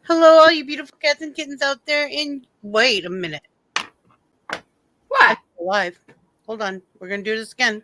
Hello, all you beautiful cats and kittens out there. And wait a minute. What? Live. Hold on. We're going to do this again.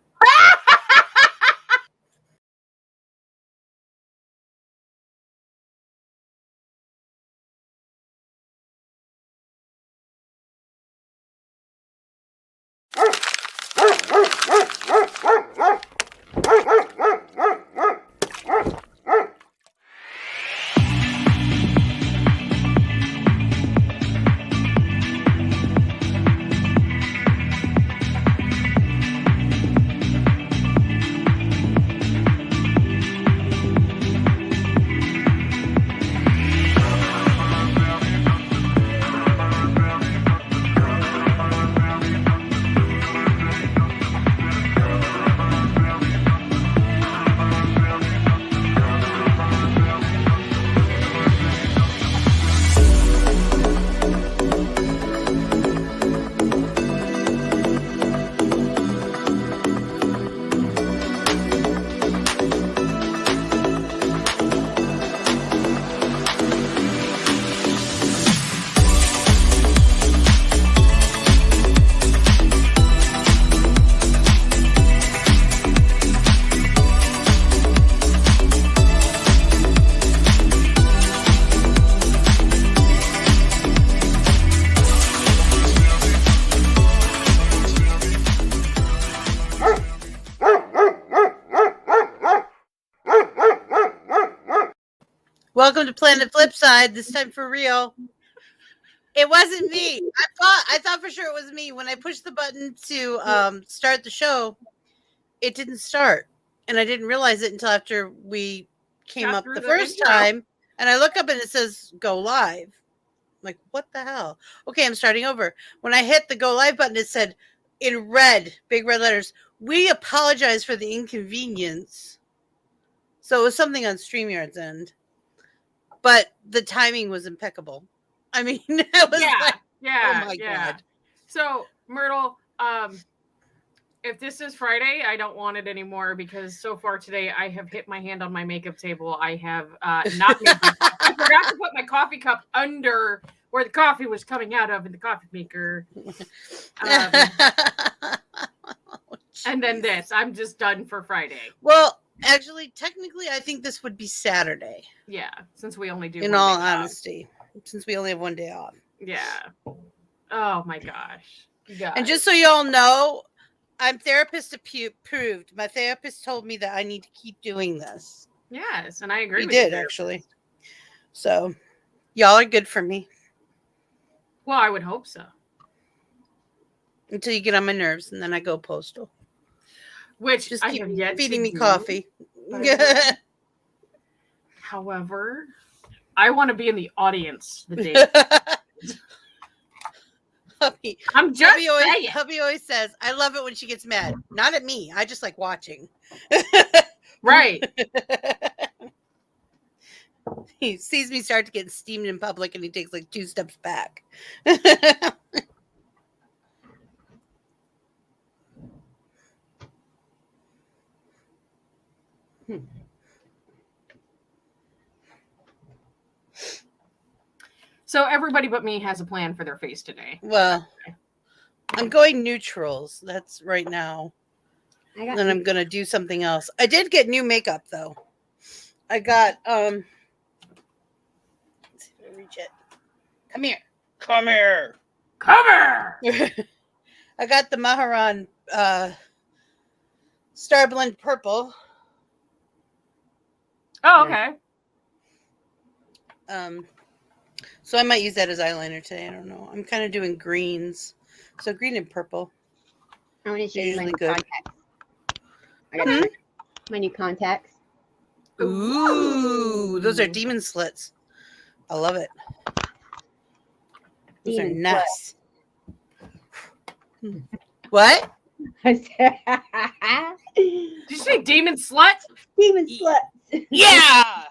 Welcome to Planet Flipside. This time for real. It wasn't me. I thought for sure it was me. When I pushed the button to start the show, it didn't start. And I didn't realize it until after we came up the first time. And I look up and it says go live. I'm like, what the hell? Okay, I'm starting over. When I hit the go live button, it said in red, big red letters, we apologize for the inconvenience. So it was something on StreamYard's end. But the timing was impeccable. I mean, it was oh my God. So, Myrtle, if this is Friday, I don't want it anymore because so far today I have hit my hand on my makeup table. I have not made I forgot to put my coffee cup under where the coffee was coming out of in the coffee maker. And then this. I'm just done for Friday. Well, actually, technically, I think this would be Saturday. Yeah, since we only do. In all honesty, since we only have one day off. Yeah. Oh my gosh. Guys. And just so you all know, I'm therapist approved. My therapist told me that I need to keep doing this. Yes, and I agree. He did actually. So, y'all are good for me. Well, I would hope so. Until you get on my nerves, and then I go postal. Which just I keep have yet feeding to me do. Coffee. However, I want to be in the audience the day. I'm just saying. Hubby always says, I love it when she gets mad. Not at me. I just like watching. Right. He sees me start to get steamed in public and he takes like 2 steps back. So everybody but me has a plan for their face today. Well, I'm going neutrals. That's right now. And then I'm going to do something else. I did get new makeup though. I got, let's see if I reach it. Come here. Come here. Come here. I got the Maharan Star Blend Purple. Oh, okay. So I might use that as eyeliner today. I don't know. I'm kind of doing greens. So green and purple. I want to show you my new good. contacts. I got my new contacts. Ooh, those are demon slits. I love it. Those are nice. What? Did you say demon slut? Demon slut. Yeah.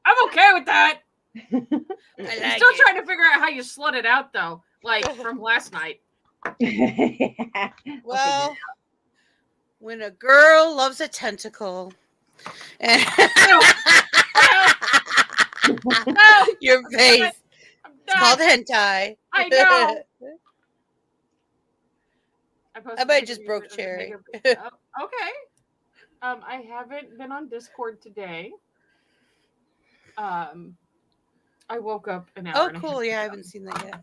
I'm okay with that. I'm still trying to figure out how you slut it out though, like from last night. Well, when a girl loves a tentacle, and No, Your face. I'm It's called done. hentai. I know. I might just broke Cherry. Okay. I haven't been on Discord today. I woke up an hour. Oh, and a cool. half Yeah, I ago. haven't seen that yet.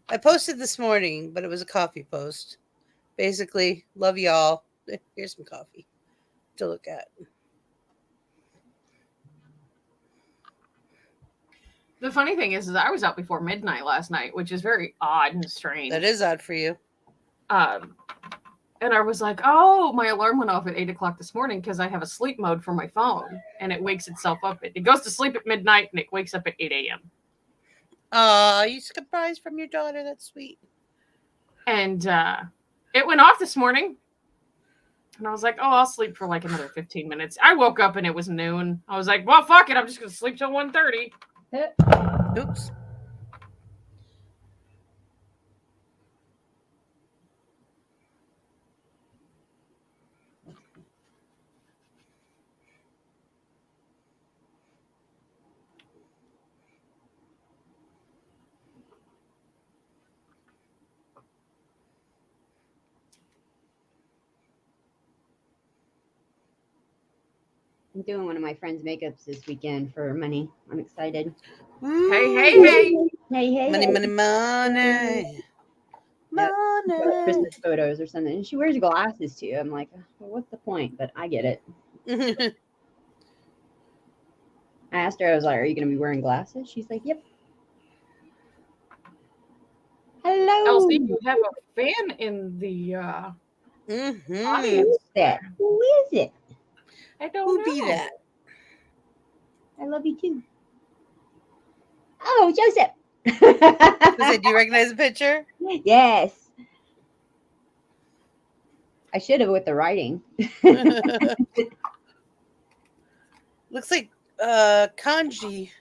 I posted this morning, but it was a coffee post. Basically, love y'all. Here's some coffee to look at. The funny thing is I was out before midnight last night, which is very odd and strange. That is odd for you. And I was like, oh, my alarm went off at 8 o'clock this morning because I have a sleep mode for my phone, and it wakes itself up. It goes to sleep at midnight, and it wakes up at 8 a.m. You surprised from your daughter. That's sweet. And it went off this morning. And I was like, oh, I'll sleep for like another 15 minutes. I woke up and it was noon. I was like, well, fuck it. I'm just going to sleep till 1:30. Oops. I'm doing one of my friends' makeups this weekend for money. I'm excited. Hey. Hey. Money, money, money. Yep. Money. Christmas photos or something. And she wears glasses too. I'm like, well, what's the point? But I get it. I asked her, I was like, are you going to be wearing glasses? She's like, yep. Hello. Elsie, you have a fan in the audience. Who is that? Who is it? I don't Who know. be that? I love you too. Oh, Joseph. Do you recognize the picture? Yes. I should have with the writing. Looks like kanji.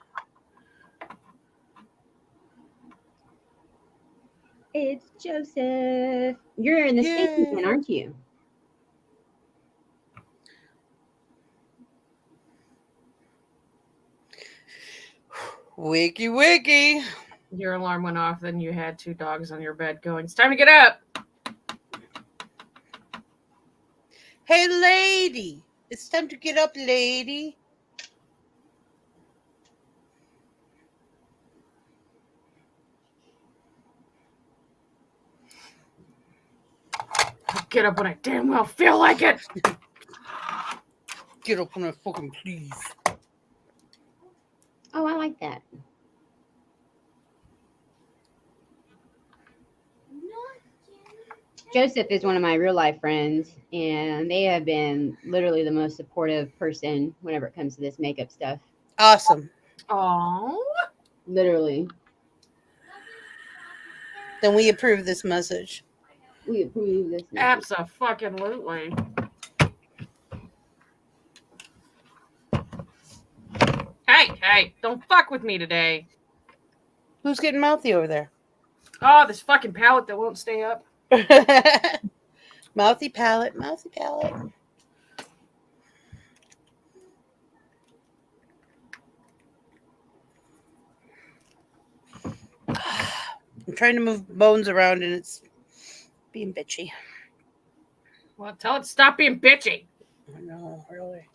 It's Joseph. You're in the States Yeah. again, aren't you? Wiki wiki. Your alarm went off, then you had two dogs on your bed going, it's time to get up. Hey, lady. It's time to get up, lady. I get up when I damn well feel like it. Get up when I fucking please. Oh, I like that. Joseph is one of my real life friends, and they have been literally the most supportive person whenever it comes to this makeup stuff. Awesome. Oh, Literally. Then we approve this message. We approve this. abso-fucking-lutely. Hey, don't fuck with me today. Who's getting mouthy over there? Oh, this fucking palette that won't stay up. Mouthy palate, mouthy palate. I'm trying to move bones around and it's being bitchy. Well, tell it to stop being bitchy. I know, really.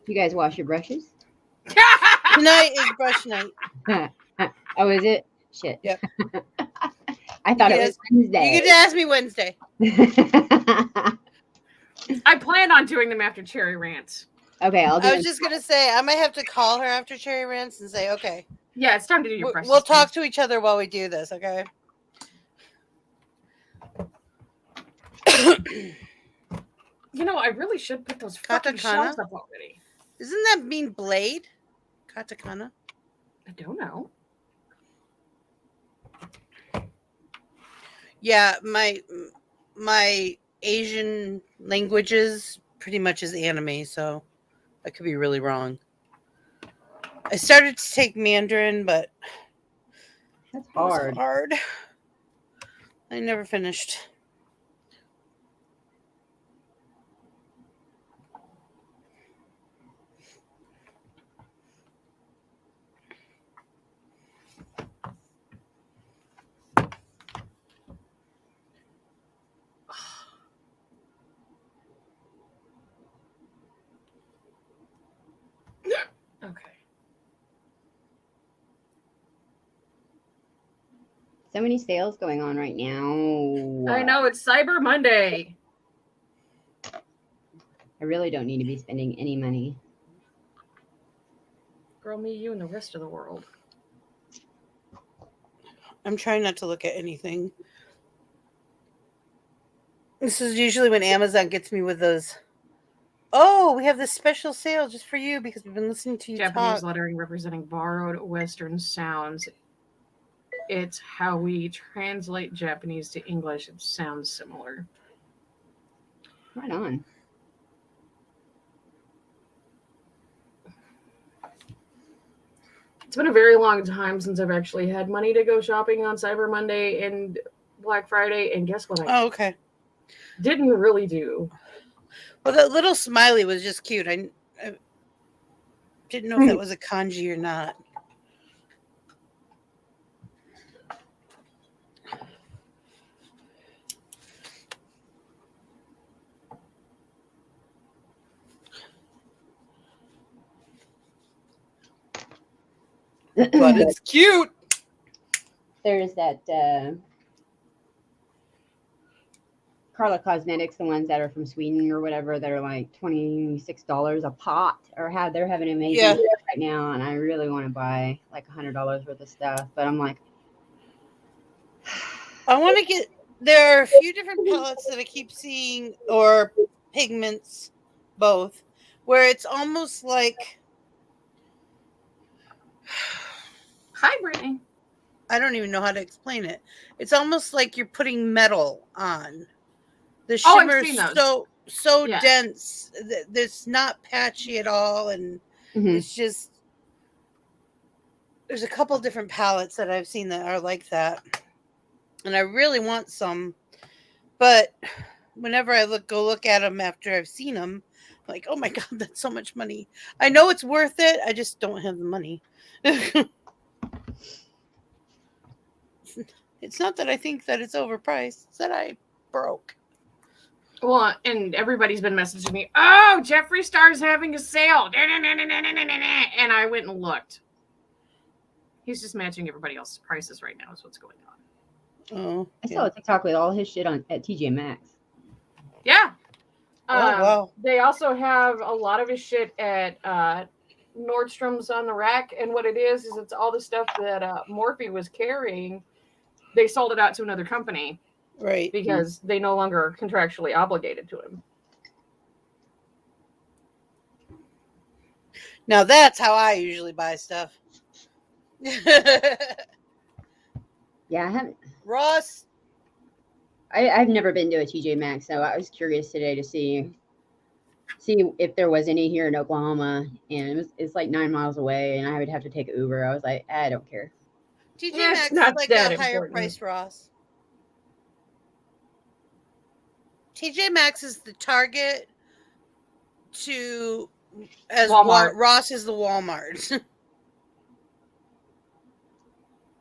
You guys wash your brushes? Tonight is brush night. Oh, is it? Shit. Yep. I thought it was Wednesday. You could ask me Wednesday. I plan on doing them after Cherry Rants. Okay, I'll do I it. was just going to say, I might have to call her after Cherry Rants and say, okay. Yeah, it's time to do your brushes. We'll talk to each other while we do this, okay? You know, I really should put those fucking Katakana? shells up already. Doesn't that mean blade? Katakana? I don't know. Yeah, my Asian languages pretty much is anime, so I could be really wrong. I started to take Mandarin, but That's it was hard. hard. I never finished. So many sales going on right now. I know, it's Cyber Monday. I really don't need to be spending any money. Girl, me, you, and the rest of the world. I'm trying not to look at anything. This is usually when Amazon gets me with those. Oh, we have this special sale just for you because we've been listening to you Japanese talk. lettering representing borrowed Western sounds. It's how we translate Japanese to English. It sounds similar. Right on. It's been a very long time since I've actually had money to go shopping on Cyber Monday and Black Friday, and guess what I Oh, okay. didn't really do? Well, that little smiley was just cute. I didn't know if that was a kanji or not. But it's cute. There's that Carla Cosmetics, the ones that are from Sweden or whatever, that are like $26 a pot, or they're having an amazing Yeah. deal right now, and I really want to buy like $100 worth of stuff, but I'm like, I want to get. There are a few different palettes that I keep seeing, or pigments, both, where it's almost like. Hi, Brittany. I don't even know how to explain it. It's almost like you're putting metal on. The Oh, I've shimmer seen is those. so Yeah. dense. It's not patchy at all, and mhm. it's just. There's a couple different palettes that I've seen that are like that, and I really want some, but whenever I go look at them after I've seen them, I'm like, oh my god, that's so much money. I know it's worth it. I just don't have the money. It's not that I think that it's overpriced. It's that I broke. Well, and everybody's been messaging me, oh, Jeffree Star's having a sale. And I went and looked. He's just matching everybody else's prices right now is what's going on. Oh, I saw a TikTok with all his shit at TJ Maxx. Yeah. Wow. They also have a lot of his shit at Nordstrom's on the rack. And what it is it's all the stuff that Morphe was carrying. They sold it out to another company. Right. Because they no longer are contractually obligated to him. Now that's how I usually buy stuff. Yeah, I haven't. Ross. I've never been to a TJ Maxx, so I was curious today to see if there was any here in Oklahoma, and it's like 9 miles away, and I would have to take Uber. I was like, I don't care. TJ It's Maxx is not like that a higher important. price Ross. TJ Maxx is the Target to as Walmart. Ross is the Walmart.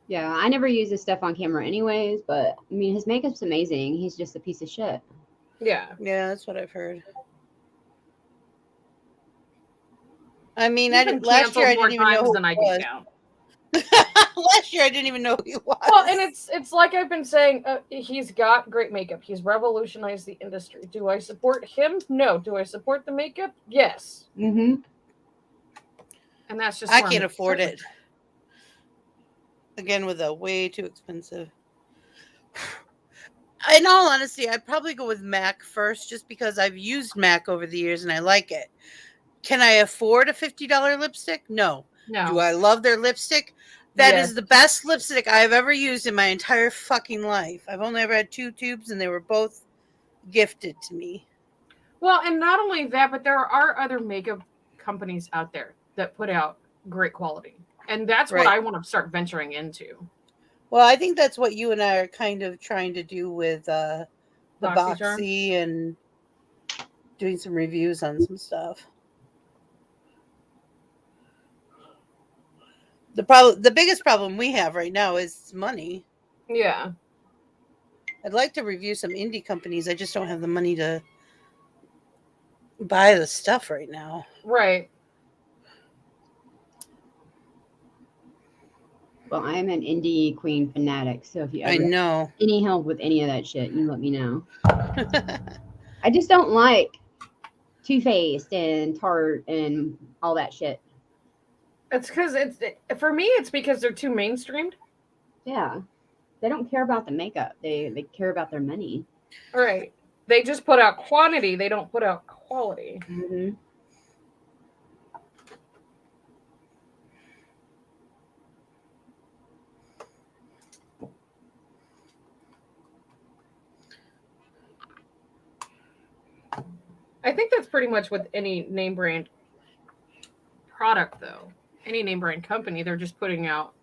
Yeah, I never use his stuff on camera anyways, but I mean, his makeup's amazing. He's just a piece of shit. Yeah. Yeah, that's what I've heard. I mean, He's been last year I canceled didn't more even know times who than he I can was. count. Last year I didn't even know who he was. Well, and it's like I've been saying, he's got great makeup. He's revolutionized the industry. Do I support him? No. Do I support the makeup? Yes. Mm-hmm. And that's just I where can't I'm afford certain. it. Again, with a way too expensive. In all honesty, I'd probably go with MAC first, just because I've used MAC over the years and I like it. Can I afford a $50 lipstick? No. No. Do I love their lipstick? That Yes. is the best lipstick I've ever used in my entire fucking life. I've only ever had 2 tubes, and they were both gifted to me. Well, and not only that, but there are other makeup companies out there that put out great quality. And that's what Right. I want to start venturing into. Well, I think that's what you and I are kind of trying to do with the BoxyCharm? Boxy and doing some reviews on some stuff. The biggest problem we have right now is money. Yeah. I'd like to review some indie companies. I just don't have the money to buy the stuff right now. Right. Well, I'm an indie queen fanatic, so if you I ever know. any help with any of that shit, you let me know. I just don't like Too Faced and Tarte and all that shit. It's because for me. It's because they're too mainstreamed. Yeah, they don't care about the makeup. They care about their money. All right, they just put out quantity. They don't put out quality. Mm-hmm. I think that's pretty much with any name brand product, though. Any name brand company, they're just putting out.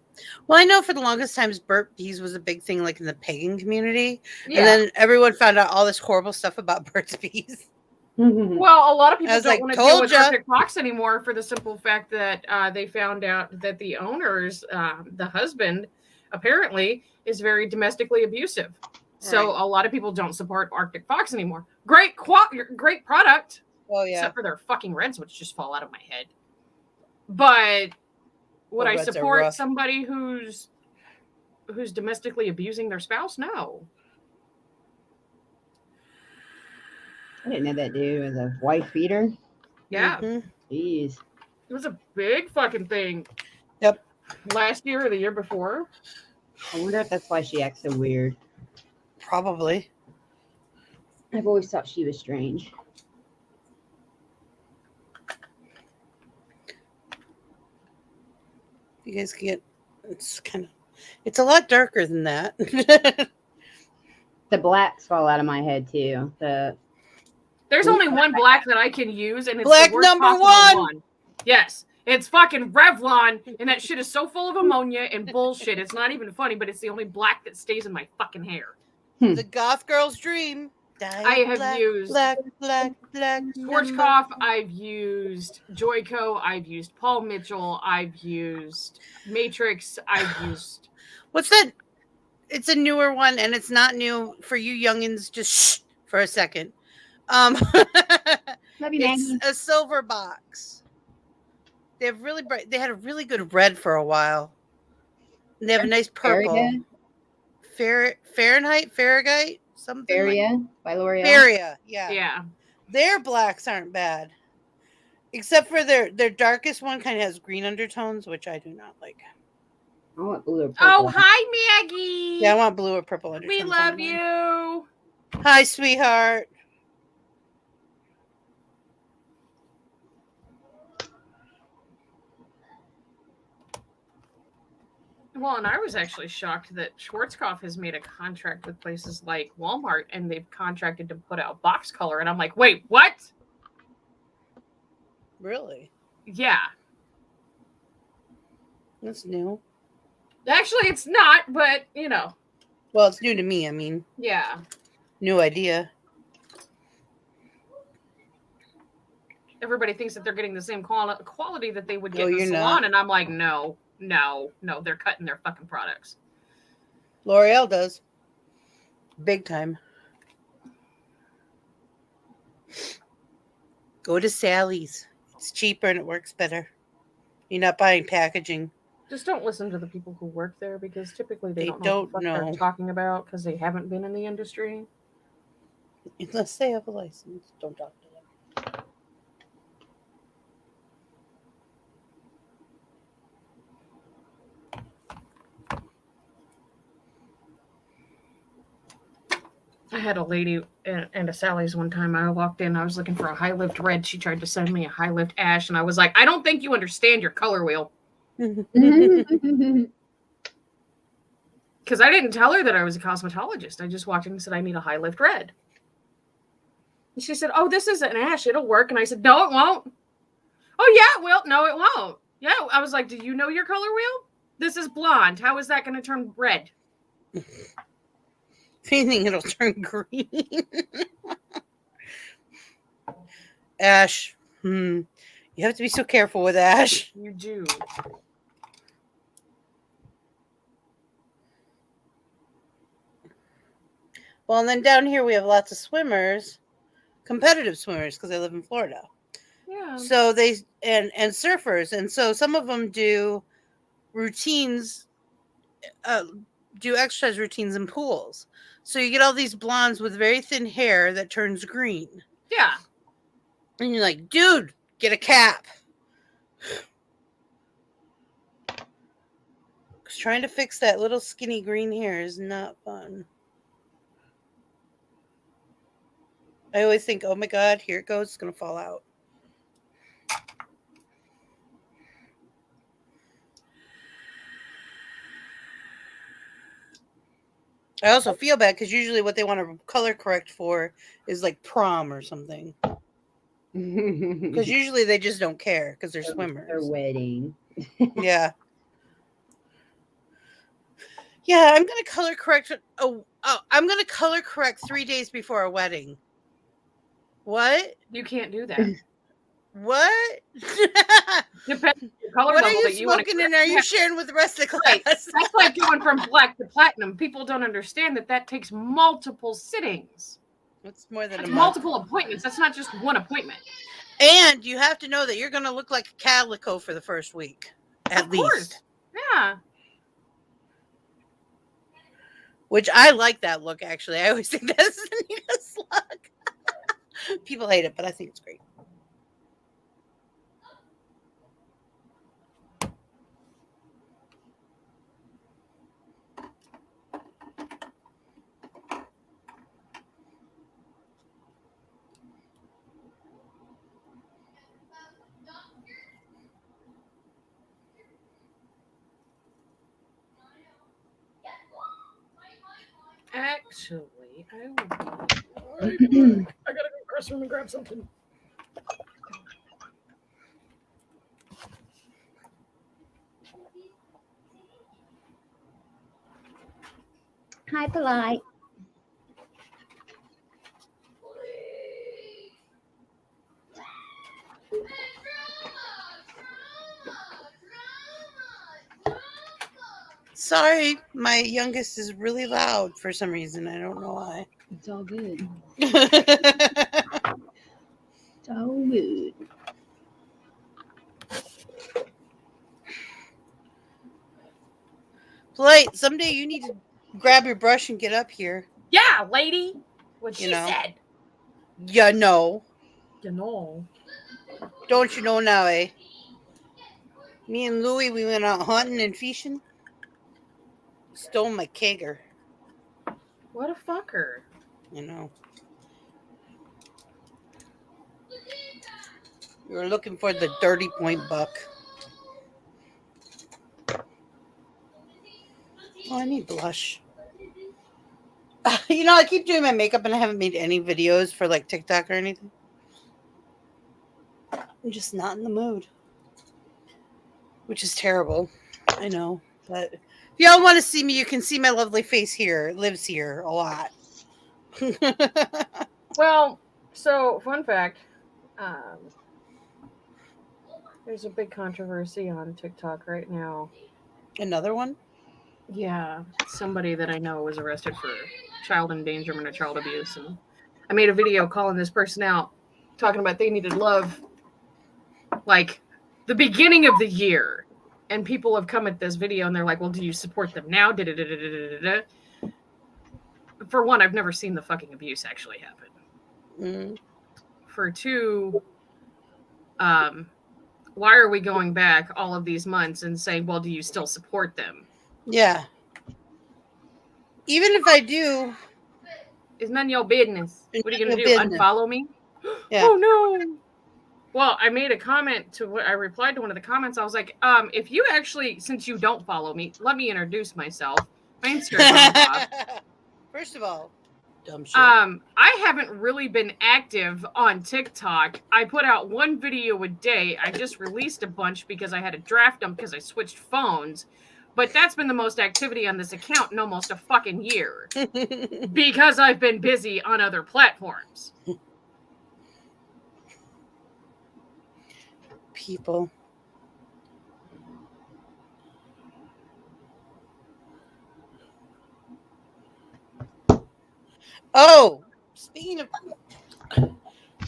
Well, I know for the longest times, burnt bees was a big thing, like in the pagan community, Yeah. and then everyone found out all this horrible stuff about burnt bees. Well, a lot of people was don't like, want to deal "Told with ya." Arctic Fox anymore for the simple fact that they found out that the owners, the husband, apparently is very domestically abusive. So Right. a lot of people don't support Arctic Fox anymore. Great product, Oh yeah. except for their fucking reds, which just fall out of my head. But would Oh, I reds are support rough. somebody who's domestically abusing their spouse? No. I didn't know that dude was a wife beater. Yeah. Mhm. Jeez. It was a big fucking thing. Yep. Last year or the year before. I wonder if that's why she acts so weird. Probably. I've always thought she was strange. You guys can get. It's a lot darker than that. The blacks fall out of my head too. There's only one black that I can use, and it's Black the worst number possible one. Yes, it's fucking Revlon, and that shit is so full of ammonia and bullshit. It's not even funny, but it's the only black that stays in my fucking hair. The goth girl's dream. I have used black. Schwarzkopf. I've used Joico. I've used Paul Mitchell. I've used Matrix. I've used. What's that? It's a newer one, and it's not new for you youngins. Just shh for a second. Love you, It's Maggie. a silver box. They have really bright. They had a really good red for a while. And they have a nice purple. Fahrenheit, Farragut, something. Faria by L'Oreal. Faria, yeah. Yeah. Their blacks aren't bad, except for their darkest one kind of has green undertones, which I do not like. I want blue or purple. Oh, hi, Maggie. Yeah, I want blue or purple undertones. We love you. Hi, sweetheart. Well, and I was actually shocked that Schwarzkopf has made a contract with places like Walmart, and they've contracted to put out box color. And I'm like, wait, what? Really? Yeah. That's new. Actually, it's not, but, you know. Well, it's new to me. I mean, Yeah. new idea. Everybody thinks that they're getting the same quality that they would get Oh, in the you're salon. not. And I'm like, no, they're cutting their fucking products. L'Oreal does. Big time. Go to Sally's. It's cheaper and it works better. You're not buying packaging. Just don't listen to the people who work there, because typically they They don't know what the fuck don't they're know. talking about, because they haven't been in the industry. Unless they have a license, don't talk to them. I had a lady and a Sally's one time. I walked in. I was looking for a high lift red. She tried to send me a high lift ash, and I was like, I don't think you understand your color wheel. Because I didn't tell her that I was a cosmetologist. I just walked in and said, I need a high lift red. And she said, oh, this is an ash. It'll work. And I said, no, it won't. Oh, yeah, it will. No, it won't. Yeah. I was like, do you know your color wheel? This is blonde. How is that going to turn red? If anything, it'll turn green. Ash. You have to be so careful with ash. You do. Well, and then down here we have lots of swimmers, competitive swimmers, because I live in Florida. Yeah. So they and surfers, and so some of them do routines do exercise routines in pools. So you get all these blondes with very thin hair that turns green. Yeah. And you're like, dude, get a cap. Because trying to fix that little skinny green hair is not fun. I always think, oh my God, here it goes. It's going to fall out. I also feel bad because usually what they want to color correct for is like prom or something. Because usually they just don't care because they're swimmers. Their wedding. Yeah. Yeah, I'm gonna color correct. I'm gonna color correct 3 days before a wedding. What? You can't do that. What? Depends on the color What are level you that you want smoking and are you sharing with the rest of the class? Right. That's like going from black to platinum. People don't understand that takes multiple sittings. It's more than That's a month. multiple appointments. That's not just one appointment. And you have to know that you're gonna look like a calico for the first week, at least. Course. Yeah. Which I like that look. Actually, I always think that's the neatest look. People hate it, but I think it's great. Actually, I gotta go to the restroom and grab something. Hi, Polite. Sorry, my youngest is really loud for some reason. I don't know why. It's all good. Polite, It's all good. someday you need to grab your brush and get up here. Yeah, lady. What she said. Yeah, no. You know. Don't you know now, eh? Me and Louie, we went out hunting and fishing. Stole my kegger. What a fucker. You know. We were looking for the 30-point buck. Oh, I need blush. You know, I keep doing my makeup and I haven't made any videos for like TikTok or anything. I'm just not in the mood. Which is terrible. I know. But if y'all want to see me, you can see my lovely face here. It lives here a lot. Well, so fun fact. There's a big controversy on TikTok right now. Another one? Yeah, somebody that I know was arrested for child endangerment or child abuse, and I made a video calling this person out, talking about they needed love, like the beginning of the year, and people have come at this video and they're like, "Well, do you support them now?" For one, I've never seen the fucking abuse actually happen. Mm. For two, why are we going back all of these months and saying, "Well, do you still support them?" Yeah. Even if I do, it's none of your business. What are you gonna do? Business. Unfollow me? Yeah. Oh no. Well, I made a comment to what I replied to one of the comments. I was like, if you actually, since you don't follow me, let me introduce myself. My name's Bob. First of all, dumb shit. I haven't really been active on TikTok. I put out one video a day. I just released a bunch because I had to draft them because I switched phones. But that's been the most activity on this account in almost a fucking year. Because I've been busy on other platforms. People. Oh, speaking of, I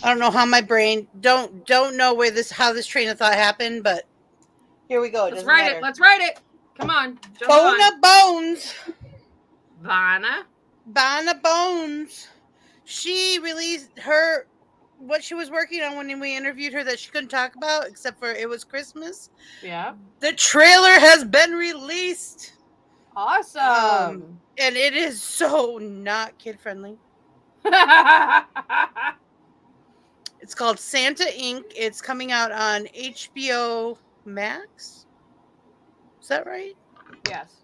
don't know how my brain don't know how this train of thought happened, but here we go. Let's write it. Come on. Jump on. Bona Bones. Vanna. Bones. She released what she was working on when we interviewed her that she couldn't talk about, except for it was Christmas. Yeah. The trailer has been released. Awesome. And it is so not kid friendly. It's called Santa Inc. It's coming out on HBO Max. Is that right? Yes.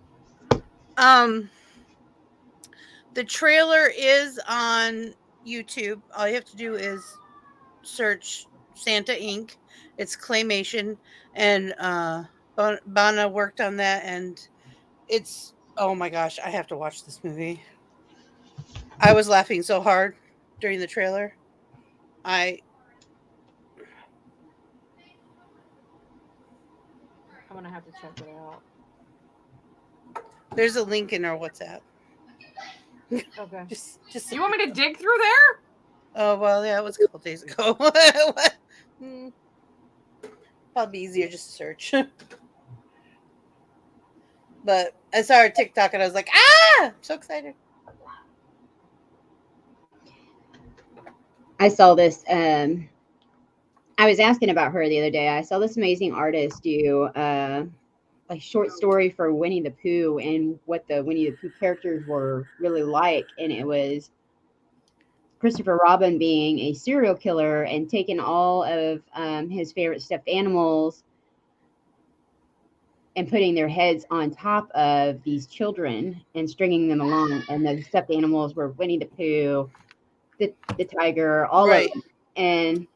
The trailer is on YouTube. All you have to do is search Santa Inc. It's claymation, and Bana worked on that, and it's, oh my gosh, I have to watch this movie. I was laughing so hard during the trailer. I'm gonna have to check it out. There's a link in our WhatsApp. Okay. Just. You want me to dig through there? Oh well, yeah, it was a couple days ago. What? Probably easier just to search. But I saw her TikTok and I was like, I'm so excited. I saw this. I was asking about her the other day. I saw this amazing artist do a short story for Winnie the Pooh and what the Winnie the Pooh characters were really like, and it was Christopher Robin being a serial killer and taking all of his favorite stuffed animals and putting their heads on top of these children and stringing them along. And the stuffed animals were Winnie the Pooh, the tiger, all of them. And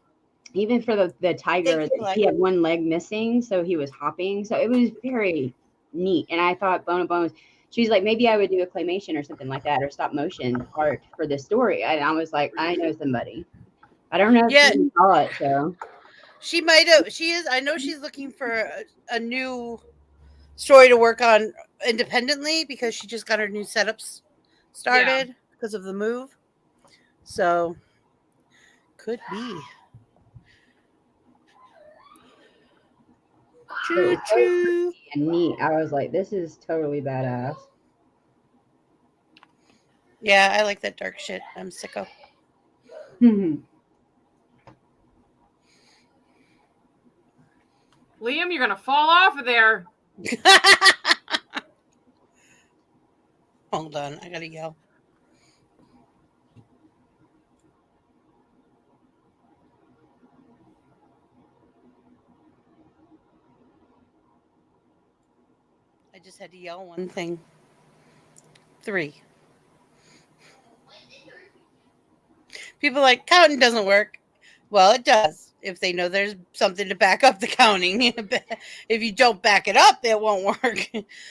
even for the tiger, he had one leg missing, so he was hopping. So it was very neat. And I thought Bona Bones, she's like, maybe I would do a claymation or something like that, or stop motion art for this story. And I was like, I know somebody. I don't know if she saw it, so. She might have. She is. I know she's looking for a new story to work on independently because she just got her new setups started because of the move. So could be. Choo choo. And neat. I was like, this is totally badass. Yeah, I like that dark shit. I'm sicko. Liam, you're gonna fall off of there. Hold on, I gotta yell. I just had to yell one thing. 3. People are like, counting doesn't work. Well, it does. If they know there's something to back up the counting. If you don't back it up, it won't work.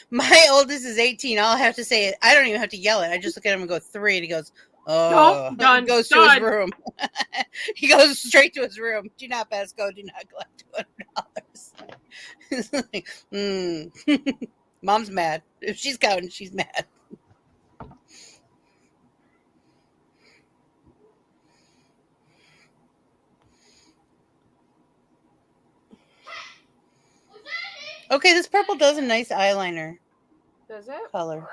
My oldest is 18. I'll have to say it. I don't even have to yell it. I just look at him and go 3, and he goes, oh, done, he goes to his room. He goes straight to his room. Do not pass go. Do not collect $200. Like, Mom's mad. If she's counting, she's mad. Okay, this purple does a nice eyeliner. Does it? Color.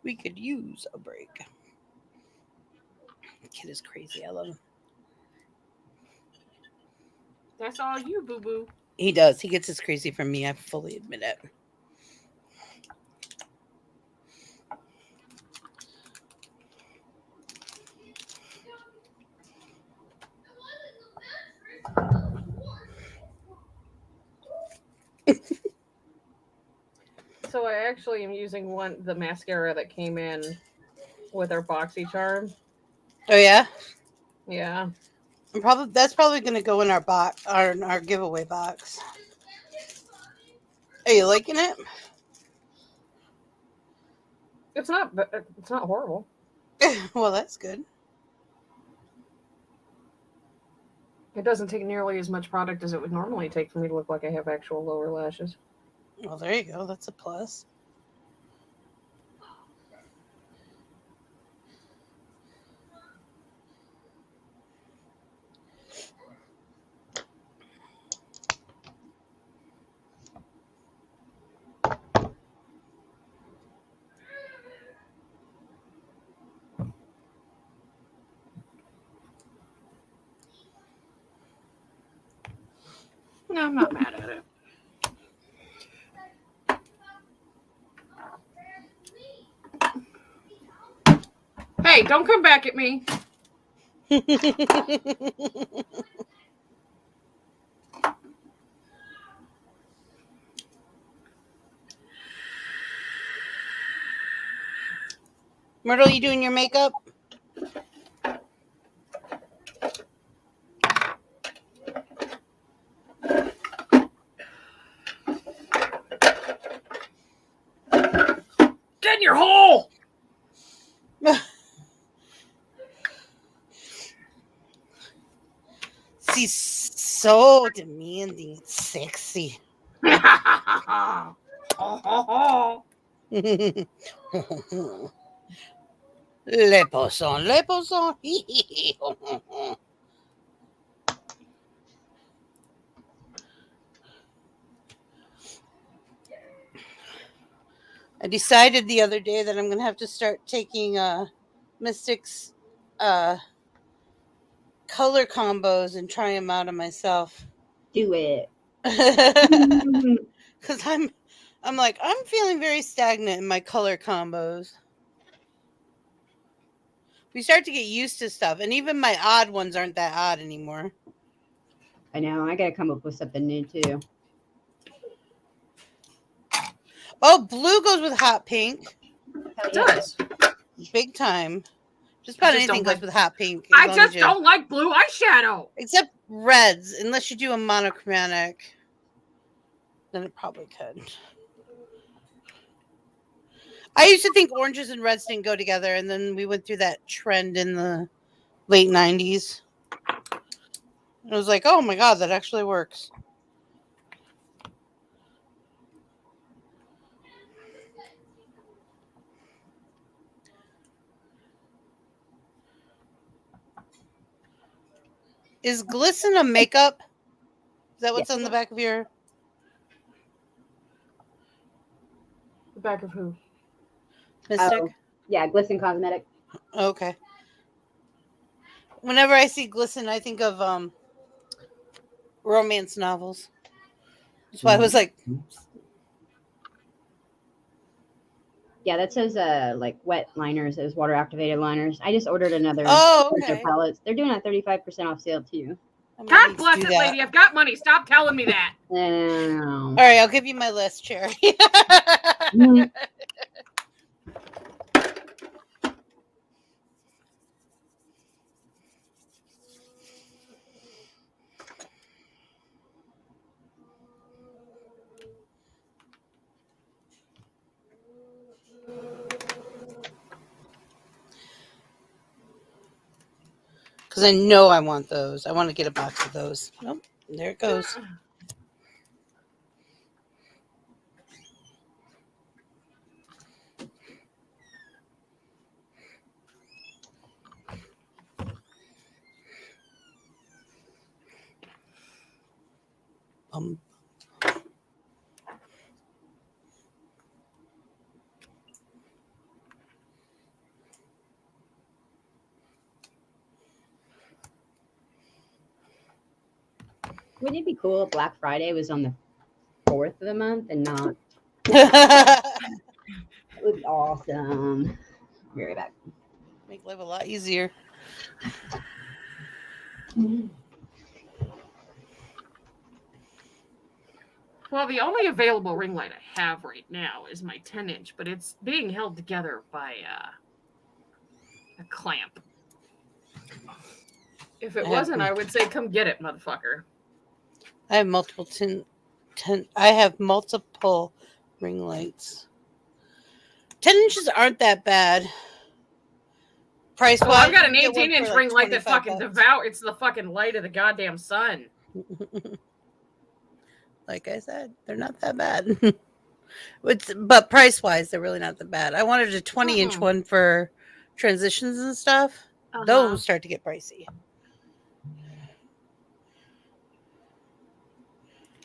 We could use a break. The kid is crazy. I love him. That's all you, boo-boo. He does. He gets as crazy from me. I fully admit it. So I actually am using the mascara that came in with our BoxyCharm. Oh yeah? Yeah. That's probably going to go in our box, our giveaway box. Are you liking it? It's not horrible. Well, that's good. It doesn't take nearly as much product as it would normally take for me to look like I have actual lower lashes. Well, there you go. That's a plus. No, I'm not mad at it. Hey, don't come back at me. Myrtle, you doing your makeup? Get in your hole! She's so demanding, sexy. Le poisson, le poisson. I decided the other day that I'm going to have to start taking Mystic's color combos and try them out on myself. Do it. Because I'm like, I'm feeling very stagnant in my color combos. We start to get used to stuff, and even my odd ones aren't that odd anymore. I know. I gotta come up with something new too. Oh, blue goes with hot pink. It does. Big time. Just about anything goes with hot pink. I just don't like blue eyeshadow. Except reds, unless you do a monochromatic. Then it probably could. I used to think oranges and reds didn't go together, and then we went through that trend in the late 90s. And I was like, oh my god, that actually works. Is glisten a makeup? Is that what's on the back of your... The back of who? Mystic? Oh, yeah, Glisten Cosmetic. Okay. Whenever I see glisten, I think of romance novels. That's why I was like... Yeah, that says like wet liners, those water activated liners. I just ordered another okay. palettes. They're doing a 35% off sale too. God bless it, lady. I've got money. Stop telling me that. No. All right, I'll give you my list, Cherry. Because I know I want those. I want to get a box of those. Nope. There it goes. Wouldn't it be cool if Black Friday was on the 4th of the month and not? That would be awesome. I'll be right back. Make life a lot easier. Well, the only available ring light I have right now is my 10-inch, but it's being held together by a clamp. If it wasn't, I would say, come get it, motherfucker. I have multiple I have multiple ring lights. 10 inches aren't that bad. Price wise, I've got an 18-inch ring light that fucking devour. It's the fucking light of the goddamn sun. Like I said, they're not that bad. But price wise, they're really not that bad. I wanted a 20-inch one for transitions and stuff. Those start to get pricey.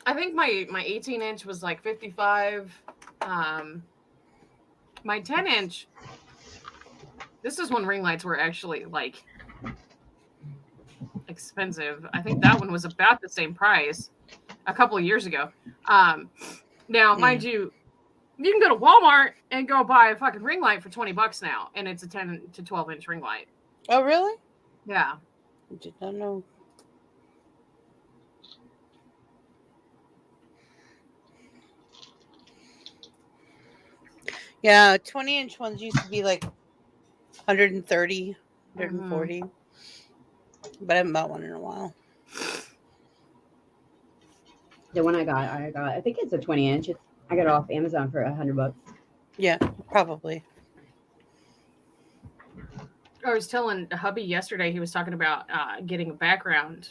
I think my 18-inch was like $55. My 10-inch. This is when ring lights were actually like expensive. I think that one was about the same price. a couple of years ago. Now, mind you, you can go to Walmart and go buy a fucking ring light for $20 now, and it's a 10 to 12 inch ring light. Oh, really? Yeah. I did not know. Yeah, 20-inch ones used to be like 130, 140. But I haven't bought one in a while. The one I got, I think it's a 20-inch. I got it off Amazon for $100. Yeah, probably. I was telling hubby yesterday, he was talking about getting a background,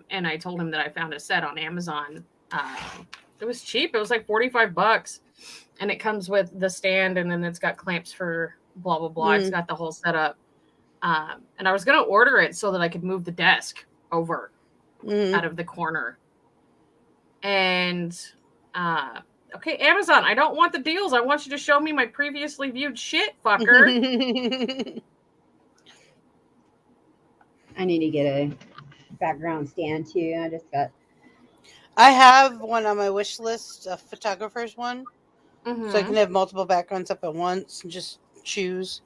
and I told him that I found a set on Amazon. It was cheap. It was like $45, and it comes with the stand, and then it's got clamps for blah, blah, blah. It's got the whole setup. And I was going to order it so that I could move the desk over out of the corner. And, okay, Amazon, I don't want the deals. I want you to show me my previously viewed shit, fucker. I need to get a background stand too. I have one on my wish list, a photographer's one. Mm-hmm. So I can have multiple backgrounds up at once and just choose.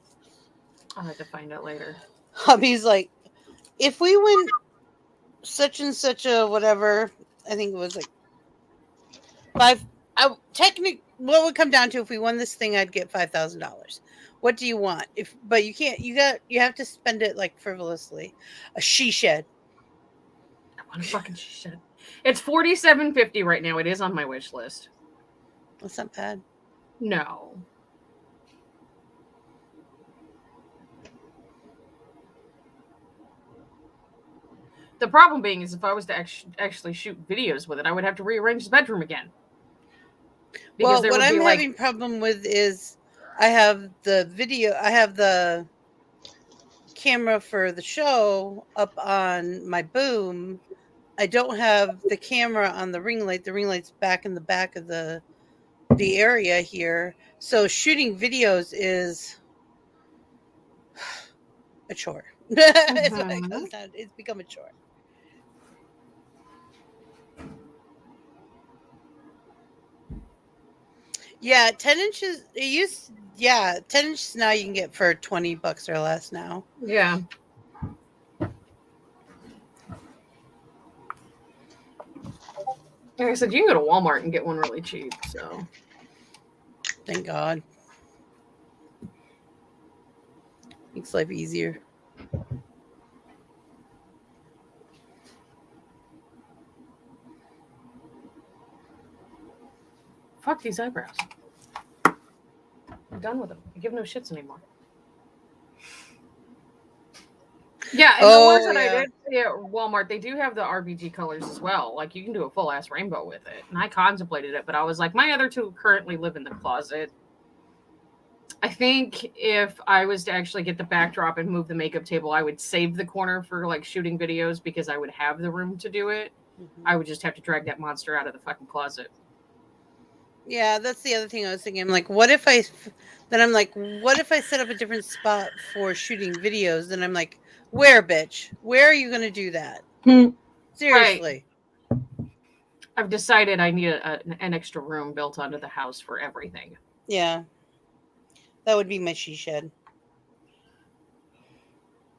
I'll have to find out later. Hubby's like, if we win such and such a whatever, I think it was like what would come down to if we won this thing, I'd get $5,000. What do you want? But you can't. You have to spend it like frivolously. A she shed. I want a fucking she shed. It's $47.50 right now. It is on my wish list. That's not bad. No. The problem being is if I was to actually shoot videos with it, I would have to rearrange the bedroom again. Well, what I'm having problem with is I have the camera for the show up on my boom. I don't have the camera on the ring light. The ring light's back in the back of the area here. So shooting videos is a chore. It's what it comes down to. It's become a chore. Yeah, 10 inches. 10 inches now you can get for $20 or less now. Yeah. Like I said, you can go to Walmart and get one really cheap. So, thank God. Makes life easier. Fuck these eyebrows. I'm done with them. I give no shits anymore. Yeah, and the ones that I did see at Walmart, they do have the RBG colors as well. Like, you can do a full-ass rainbow with it. And I contemplated it, but I was like, my other two currently live in the closet. I think if I was to actually get the backdrop and move the makeup table, I would save the corner for, like, shooting videos because I would have the room to do it. Mm-hmm. I would just have to drag that monster out of the fucking closet. Yeah, that's the other thing I was thinking. I'm like, what if I set up a different spot for shooting videos? Then I'm like, where, bitch? Where are you going to do that? Seriously. Right. I've decided I need an extra room built onto the house for everything. Yeah. That would be my she shed.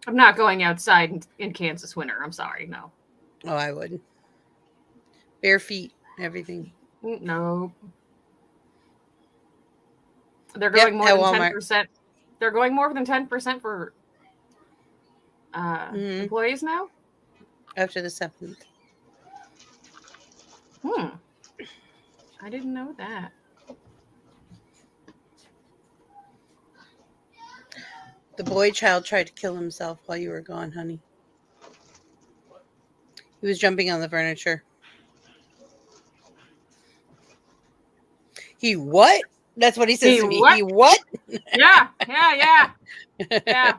I'm not going outside in Kansas winter. I'm sorry. No. Oh, I would. Bare feet, everything. No. They're going more than 10%. They're going more than 10% for employees now? After the 7th. I didn't know that. The boy child tried to kill himself while you were gone, honey. He was jumping on the furniture. He what? That's what he says to me. What? He what? Yeah. Yeah,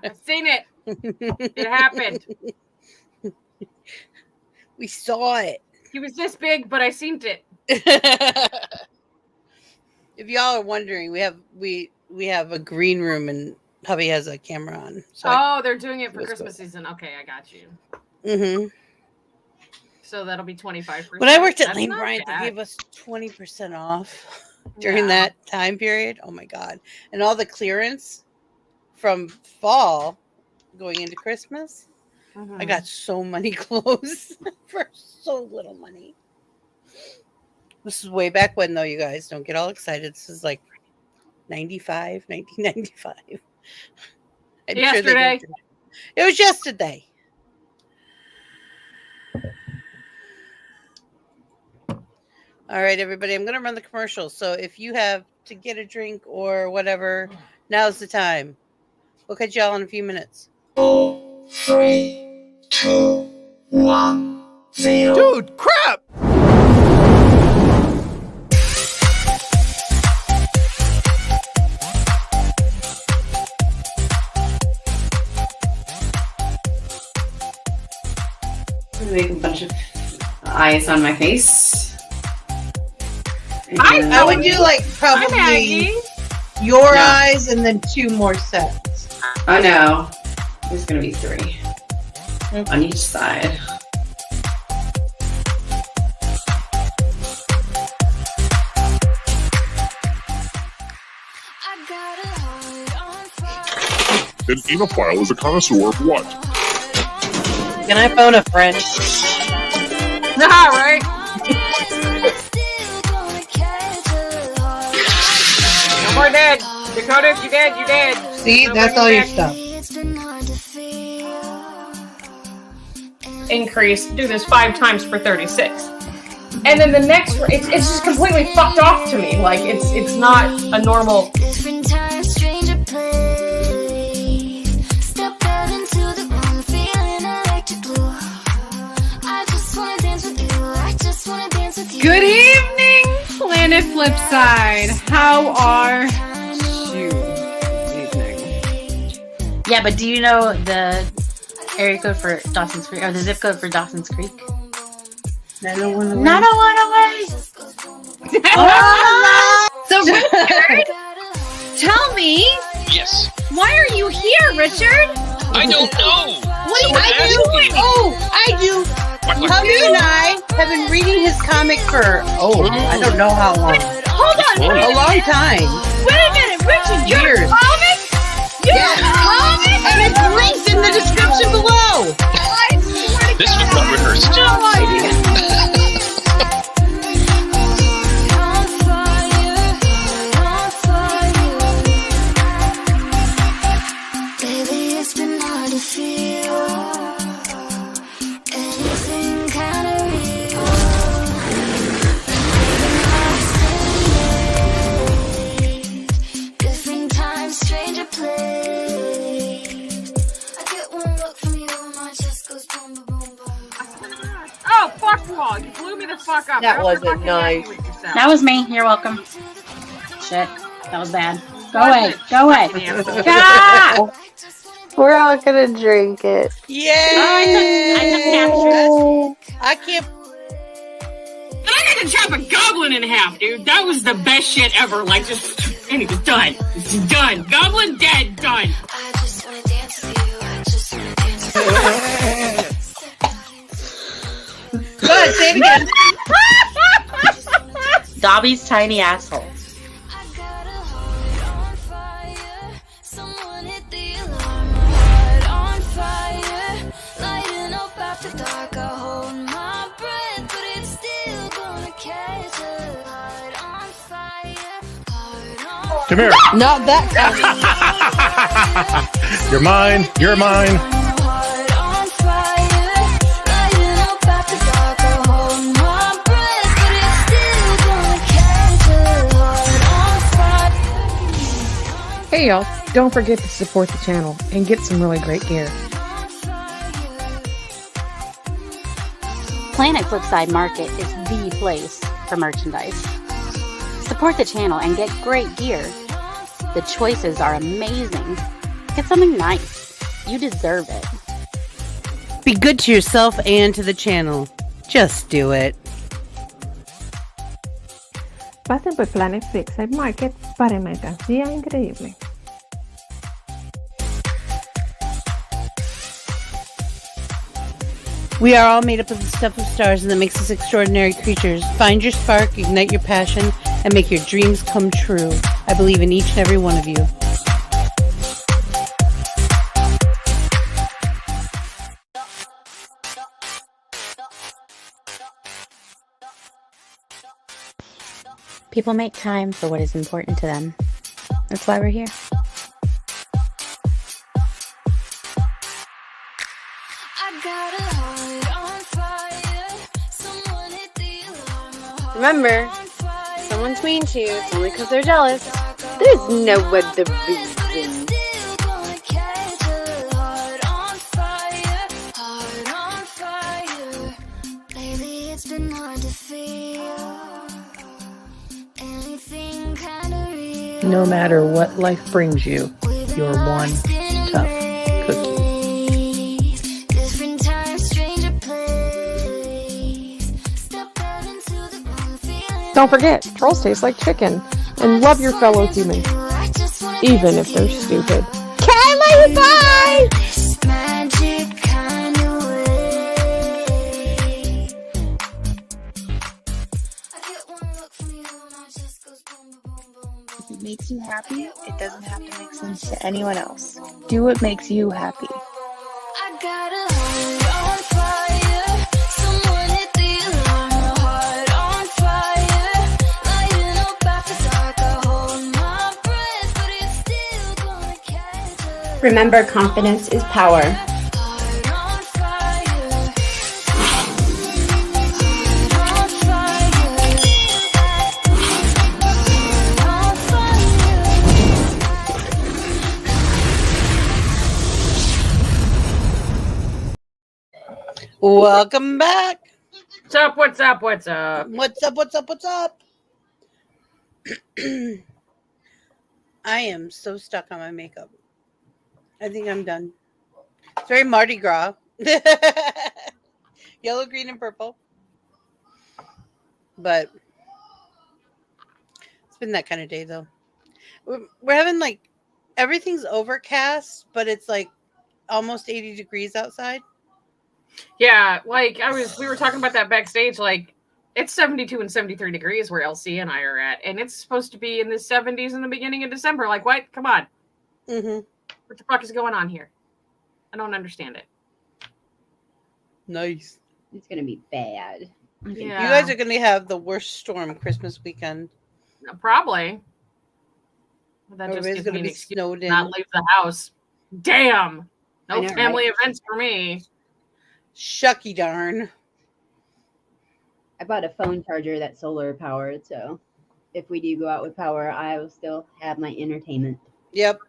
I've seen it. It happened. We saw it. He was this big, but I seen it. If y'all are wondering, we have a green room and hubby has a camera on. So they're doing it for Christmas season. Okay, I got you. Mm-hmm. so that'll be 25%. When I worked at That's Lane not Bryant, they bad. gave us 20% off during Yeah. that time period. Oh my God. And all the clearance from fall going into Christmas. I got so many clothes for so little money. This is way back when, though, you guys. Don't get all excited. This is like 1995. I'm Yesterday. Sure it was yesterday. All right, everybody. I'm going to run the commercial. So if you have to get a drink or whatever, now's the time. We'll catch y'all in a few minutes. 3, 2, 1, 0. Dude, crap! Make a bunch of eyes on my face. I would do like probably your eyes and then 2 more sets. Oh no, there's gonna be 3 on each side. An email is a connoisseur of what? Can I phone a friend? Nah, right? No more dead. Dakota, if you dead, you dead. See, No that's more all your dead. stuff. Increase. Do this 5 times for 36. And then the next, it's just completely fucked off to me. Like, it's not a normal. Different time, stranger place. Step out into the room, feeling electric blue. I just wanna dance with you. I just wanna dance with you. Good evening, Planet Flipside. How are you? Evening. Yeah, but do you know the area code for Dawson's Creek, or the zip code for Dawson's Creek? 901 901 away. So, Richard, tell me, Yes. why are you here, Richard? I don't know. What Someone I asked do? me. Oh, I do. Hubby and I have been reading his comic for, I don't know how long. Hold on, A long time. wait a minute, Richard, you have Years. a comic? You have a comic? And it's linked in the description below. I swear to This was God, not rehearsed. I had no idea. On fire. Lately it's been hard to feel anything kind of real. Different time, stranger place. I get one look from you, my chest goes boom, boom, boom, boom. Oh, fuck you all. You blew me the fuck up. That You're wasn't fucking nice. happy with yourself. That was me. You're welcome. Shit, that was bad. Go away. Go away. Ah! We're all gonna drink it. Yay! I I can't. And I got to chop a goblin in half, dude. That was the best shit ever. Like, just, and it was done. It's done. Goblin dead, done. I just wanna dance with you. I just wanna dance with you. Go ahead, say it again. Dobby's tiny asshole. I got a heart on fire. Someone hit the alarm. My heart on fire. Lighting up after dark. I hold my breath, but it's still gonna catch a heart on fire. Heart on Come here. Not that kind. You're mine. You're mine. heart on fire. Lighting up after dark. I hold my breath, but it's still gonna catch a heart on fire. Hey y'all, don't forget to support the channel and get some really great gear. Planet Flipside Market is the place for merchandise. Support the channel and get great gear. The choices are amazing. Get something nice. You deserve it. Be good to yourself and to the channel. Just do it. Pasen por Planet Flipside Market para mercancía increíble. We are all made up of the stuff of stars, and that makes us extraordinary creatures. Find your spark, ignite your passion, and make your dreams come true. I believe in each and every one of you. People make time for what is important to them. That's why we're here. Remember, if someone's mean to you, it's only because they're jealous. There's no other reason. No matter what life brings you, you're one tough cookie. Don't forget, trolls taste like chicken. And love your fellow humans, even if they're stupid. Kylie, bye! If it makes you happy, it doesn't have to make sense to anyone else. Do what makes you happy. Remember, confidence is power. Welcome back. What's up? What's up? What's up? What's up? What's up? What's up? I am so stuck on my makeup. I think I'm done. It's very Mardi Gras. Yellow, green, and purple. But it's been that kind of day, though. We're having, like, everything's overcast, but it's, like, almost 80 degrees outside. Yeah, like, we were talking about that backstage, like, it's 72 and 73 degrees where LC and I are at, and it's supposed to be in the 70s in the beginning of December. Like, what? Come on. Mm-hmm. What the fuck is going on here? I don't understand it. Nice. It's going to be bad. Yeah. You guys are going to have the worst storm Christmas weekend. Probably. That just Everybody's gives going me to an be excuse snowed to in. not leave the house. Damn. No I know, family right? events for me. Shucky darn. I bought a phone charger that's solar powered, so if we do go out with power, I will still have my entertainment. Yep.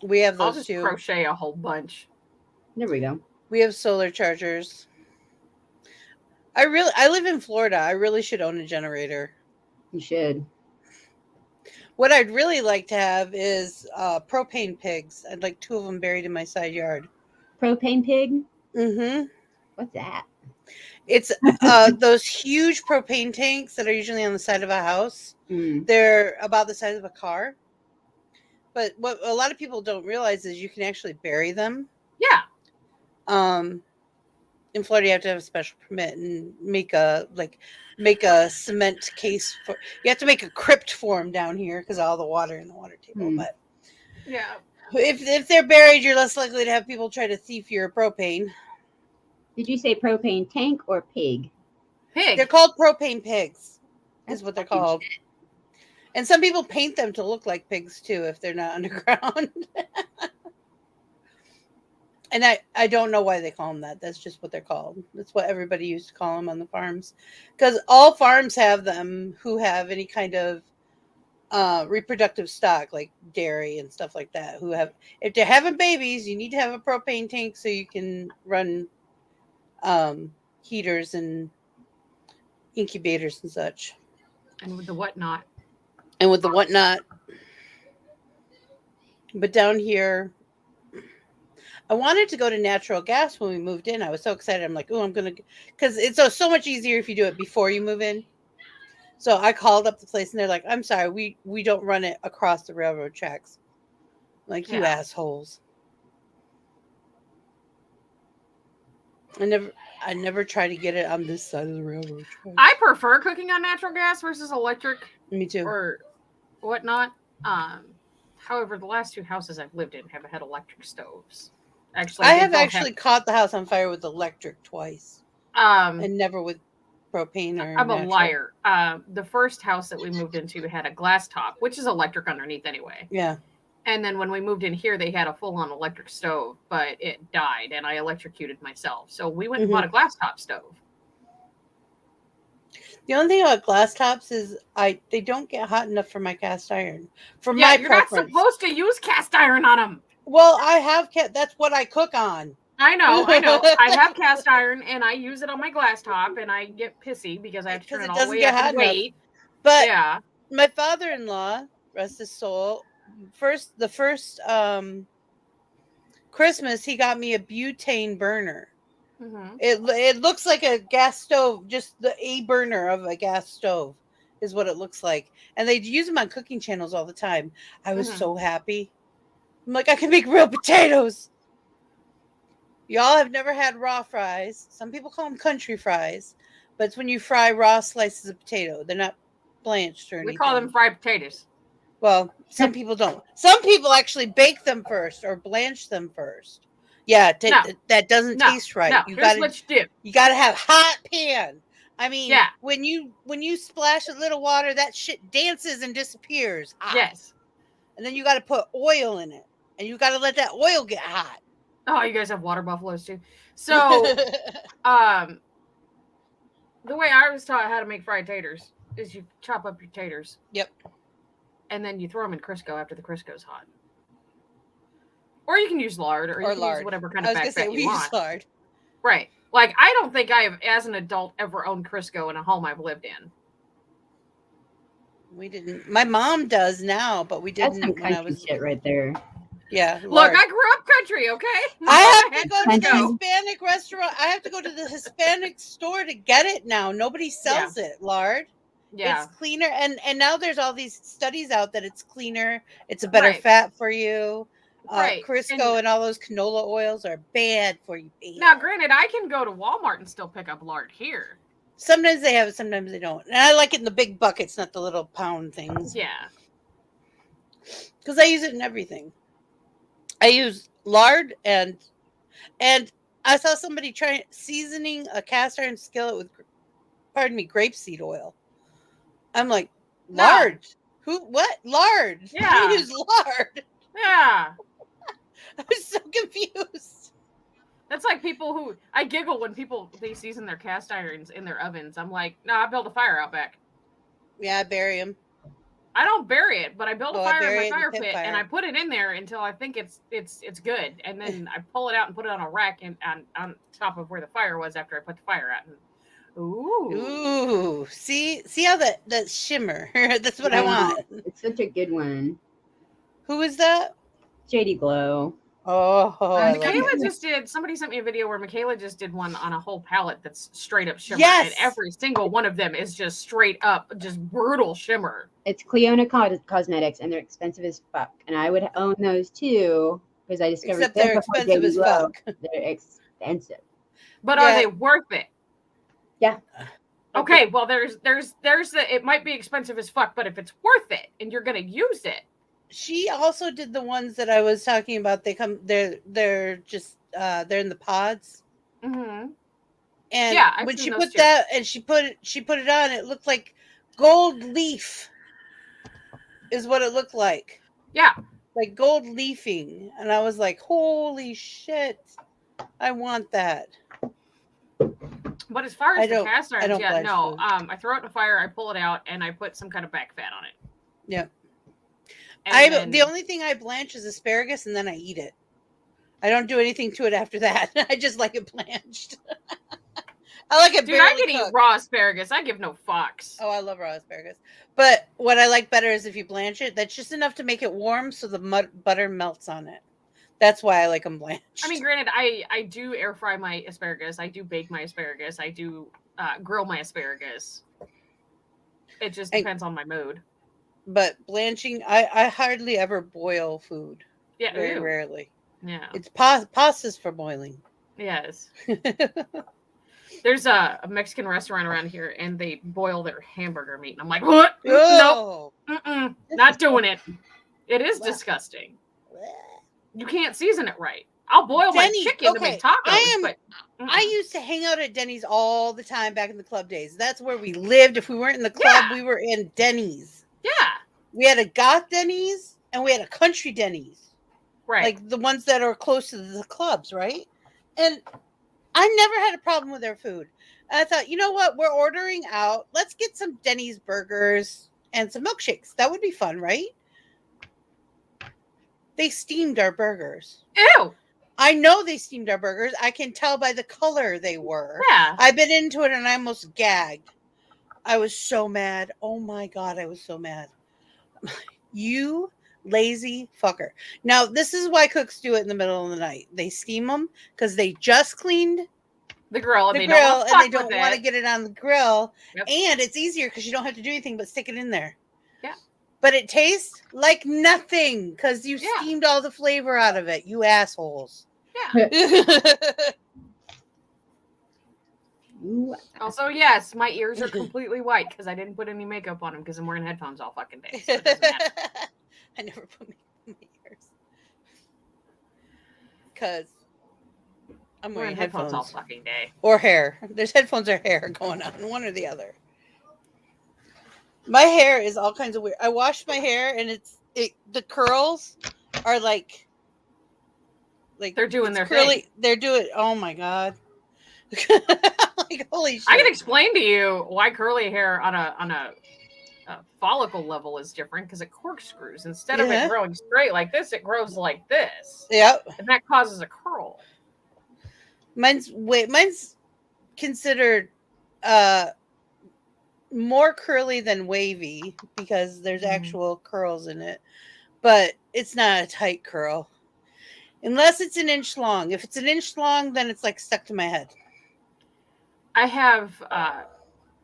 We have I'll those just too. crochet a whole bunch. There we go. We have solar chargers. I live in Florida. I really should own a generator. You should. What I'd really like to have is propane pigs. I'd like 2 of them buried in my side yard. Propane pig? Mm-hmm. What's that? It's those huge propane tanks that are usually on the side of a house. Mm. They're about the size of a car. But what a lot of people don't realize is you can actually bury them. Yeah. In Florida, you have to have a special permit and make a cement case for. You have to make a crypt for them down here because of all the water in the water table. But yeah, if they're buried, you're less likely to have people try to thief your propane. Did you say propane tank or pig? Pig. They're called propane pigs. That's Is what they're fucking called. shit. And some people paint them to look like pigs too if they're not underground. And I don't know why they call them that. That's just what they're called. That's what everybody used to call them on the farms. Because all farms have them who have any kind of reproductive stock, like dairy and stuff like that. Who have, if they're having babies, you need to have a propane tank so you can run heaters and incubators and such. And with the whatnot. But down here, I wanted to go to natural gas when we moved in. I was so excited. I'm like, oh, I'm going to, because it's so much easier if you do it before you move in. So I called up the place and they're like, I'm sorry, we don't run it across the railroad tracks. I'm like, you assholes. I never try to get it on this side of the railroad track. I prefer cooking on natural gas versus electric. Me too. Or whatnot. However, the last 2 houses I've lived in have had electric stoves. Actually, I have actually caught the house on fire with electric twice. And never with propane or I'm natural. a liar. The first house that we moved into had a glass top, which is electric underneath anyway. Yeah. And then when we moved in here, they had a full-on electric stove, but it died, and I electrocuted myself. So we went and bought a glass top stove. The only thing about glass tops is they don't get hot enough for my cast iron. For Yeah, my you're preference. not supposed to use cast iron on them. Well, I have that's what I cook on. I know. I have cast iron, and I use it on my glass top, and I get pissy because I have to turn it all the way up and wait. But yeah, my father-in-law, rest his soul, the first Christmas, he got me a butane burner. Mm-hmm. It looks like a gas stove, just a burner of a gas stove is what it looks like. And they use them on cooking channels all the time. I was so happy. I'm like, I can make real potatoes. Y'all have never had raw fries. Some people call them country fries, but it's when you fry raw slices of potato. They're not blanched or anything. We call them fried potatoes. Well, some people don't. Some people actually bake them first or blanch them first. Yeah, that doesn't taste right. No, here's what you do. You got to have hot pan. I mean, when you splash a little water, that shit dances and disappears. Hot. Yes. And then you got to put oil in it, and you got to let that oil get hot. Oh, you guys have water buffaloes too. So, the way I was taught how to make fried taters is you chop up your taters. Yep. And then you throw them in Crisco after the Crisco's hot. Or you can use lard, or you can use whatever kind of back fat you want. Use lard. Right. Like, I don't think I have, as an adult, ever owned Crisco in a home I've lived in. We didn't. My mom does now, but we didn't. That's some country shit right there. Yeah. Look, I grew up country, okay? I have to go to the Hispanic restaurant. I have to go to the Hispanic store to get it now. Nobody sells it, lard. Yeah. It's cleaner. And now there's all these studies out that it's cleaner. It's a better fat for you. Crisco and all those canola oils are bad for you. Now, granted, I can go to Walmart and still pick up lard here. Sometimes they have it, sometimes they don't. And I like it in the big buckets, not the little pound things. Yeah. Because I use it in everything. I use lard and I saw somebody try seasoning a cast iron skillet with, grapeseed oil. I'm like, lard? No. What? Lard? Yeah. You use lard? Yeah. I was so confused. That's like people who, I giggle when they season their cast irons in their ovens. I'm like, no, I build a fire out back. Yeah, I bury them. I don't bury it, but I build a fire in my fire pit and I put it in there until I think it's good, and then I pull it out and put it on a rack and on top of where the fire was after I put the fire out. And, ooh, see how that shimmer. That's what I want. It's such a good one. Who is that? JD Glow. Oh, Michaela just did. Somebody sent me a video where Michaela just did one on a whole palette that's straight up shimmer. Yes, and every single one of them is just straight up, just brutal shimmer. It's Cleona Cosmetics, and they're expensive as fuck. And I would own those too because I discovered except they're expensive as fuck. They're expensive, but are they worth it? Yeah. Okay. Well, there's it might be expensive as fuck, but if it's worth it and you're gonna use it. She also did the ones that I was talking about. They're just they're in the pods. Mm-hmm. And when she put that and she put it on, it looked like gold leaf is what it looked like. Yeah. Like gold leafing. And I was like, holy shit. I want that. But as far as the cast irons, no. I throw it in the fire, I pull it out, and I put some kind of back fat on it. Yeah. The only thing I blanch is asparagus, and then I eat it. I don't do anything to it after that. I just like it blanched. I like it. Dude, I can eat raw asparagus. I give no fucks. Oh, I love raw asparagus. But what I like better is if you blanch it. That's just enough to make it warm, so the butter melts on it. That's why I like them blanched. I mean, granted, I do air fry my asparagus. I do bake my asparagus. I do grill my asparagus. It just depends on my mood. But blanching, I hardly ever boil food. Yeah, very rarely. Yeah, it's pastas for boiling. Yes. There's a Mexican restaurant around here, and they boil their hamburger meat. And I'm like, what? Nope. Not doing it. It is disgusting. You can't season it right. I'll boil my chicken to make tacos, but I used to hang out at Denny's all the time back in the club days. That's where we lived. If we weren't in the club, we were in Denny's. Yeah. We had a goth Denny's and we had a country Denny's. Right. Like the ones that are close to the clubs, right? And I never had a problem with their food. And I thought, you know what? We're ordering out. Let's get some Denny's burgers and some milkshakes. That would be fun, right? They steamed our burgers. Ew. I know they steamed our burgers. I can tell by the color they were. Yeah. I bit into it and I almost gagged. I was so mad. Oh my God, I was so mad. You lazy fucker. Now, this is why cooks do it in the middle of the night. They steam them because they just cleaned the grill and they don't want to get it on the grill. Yep. And it's easier because you don't have to do anything but stick it in there. Yeah. But it tastes like nothing because you steamed all the flavor out of it, you assholes. Yeah. Also, yes, my ears are completely white because I didn't put any makeup on them because I'm wearing headphones all fucking day. So it doesn't matter. I never put makeup on my ears because I'm wearing headphones all fucking day. Or hair. There's headphones or hair going on, one or the other. My hair is all kinds of weird. I washed my hair and the curls are like they're doing their curly. thing. They're doing. Oh my God. Like holy shit. I can explain to you why curly hair on a follicle level is different because it corkscrews. Instead of it growing straight like this, it grows like this. Yep. And that causes a curl. Mine's considered more curly than wavy because there's actual curls in it, but it's not a tight curl unless it's an inch long. If it's an inch long, then it's like stuck to my head. I have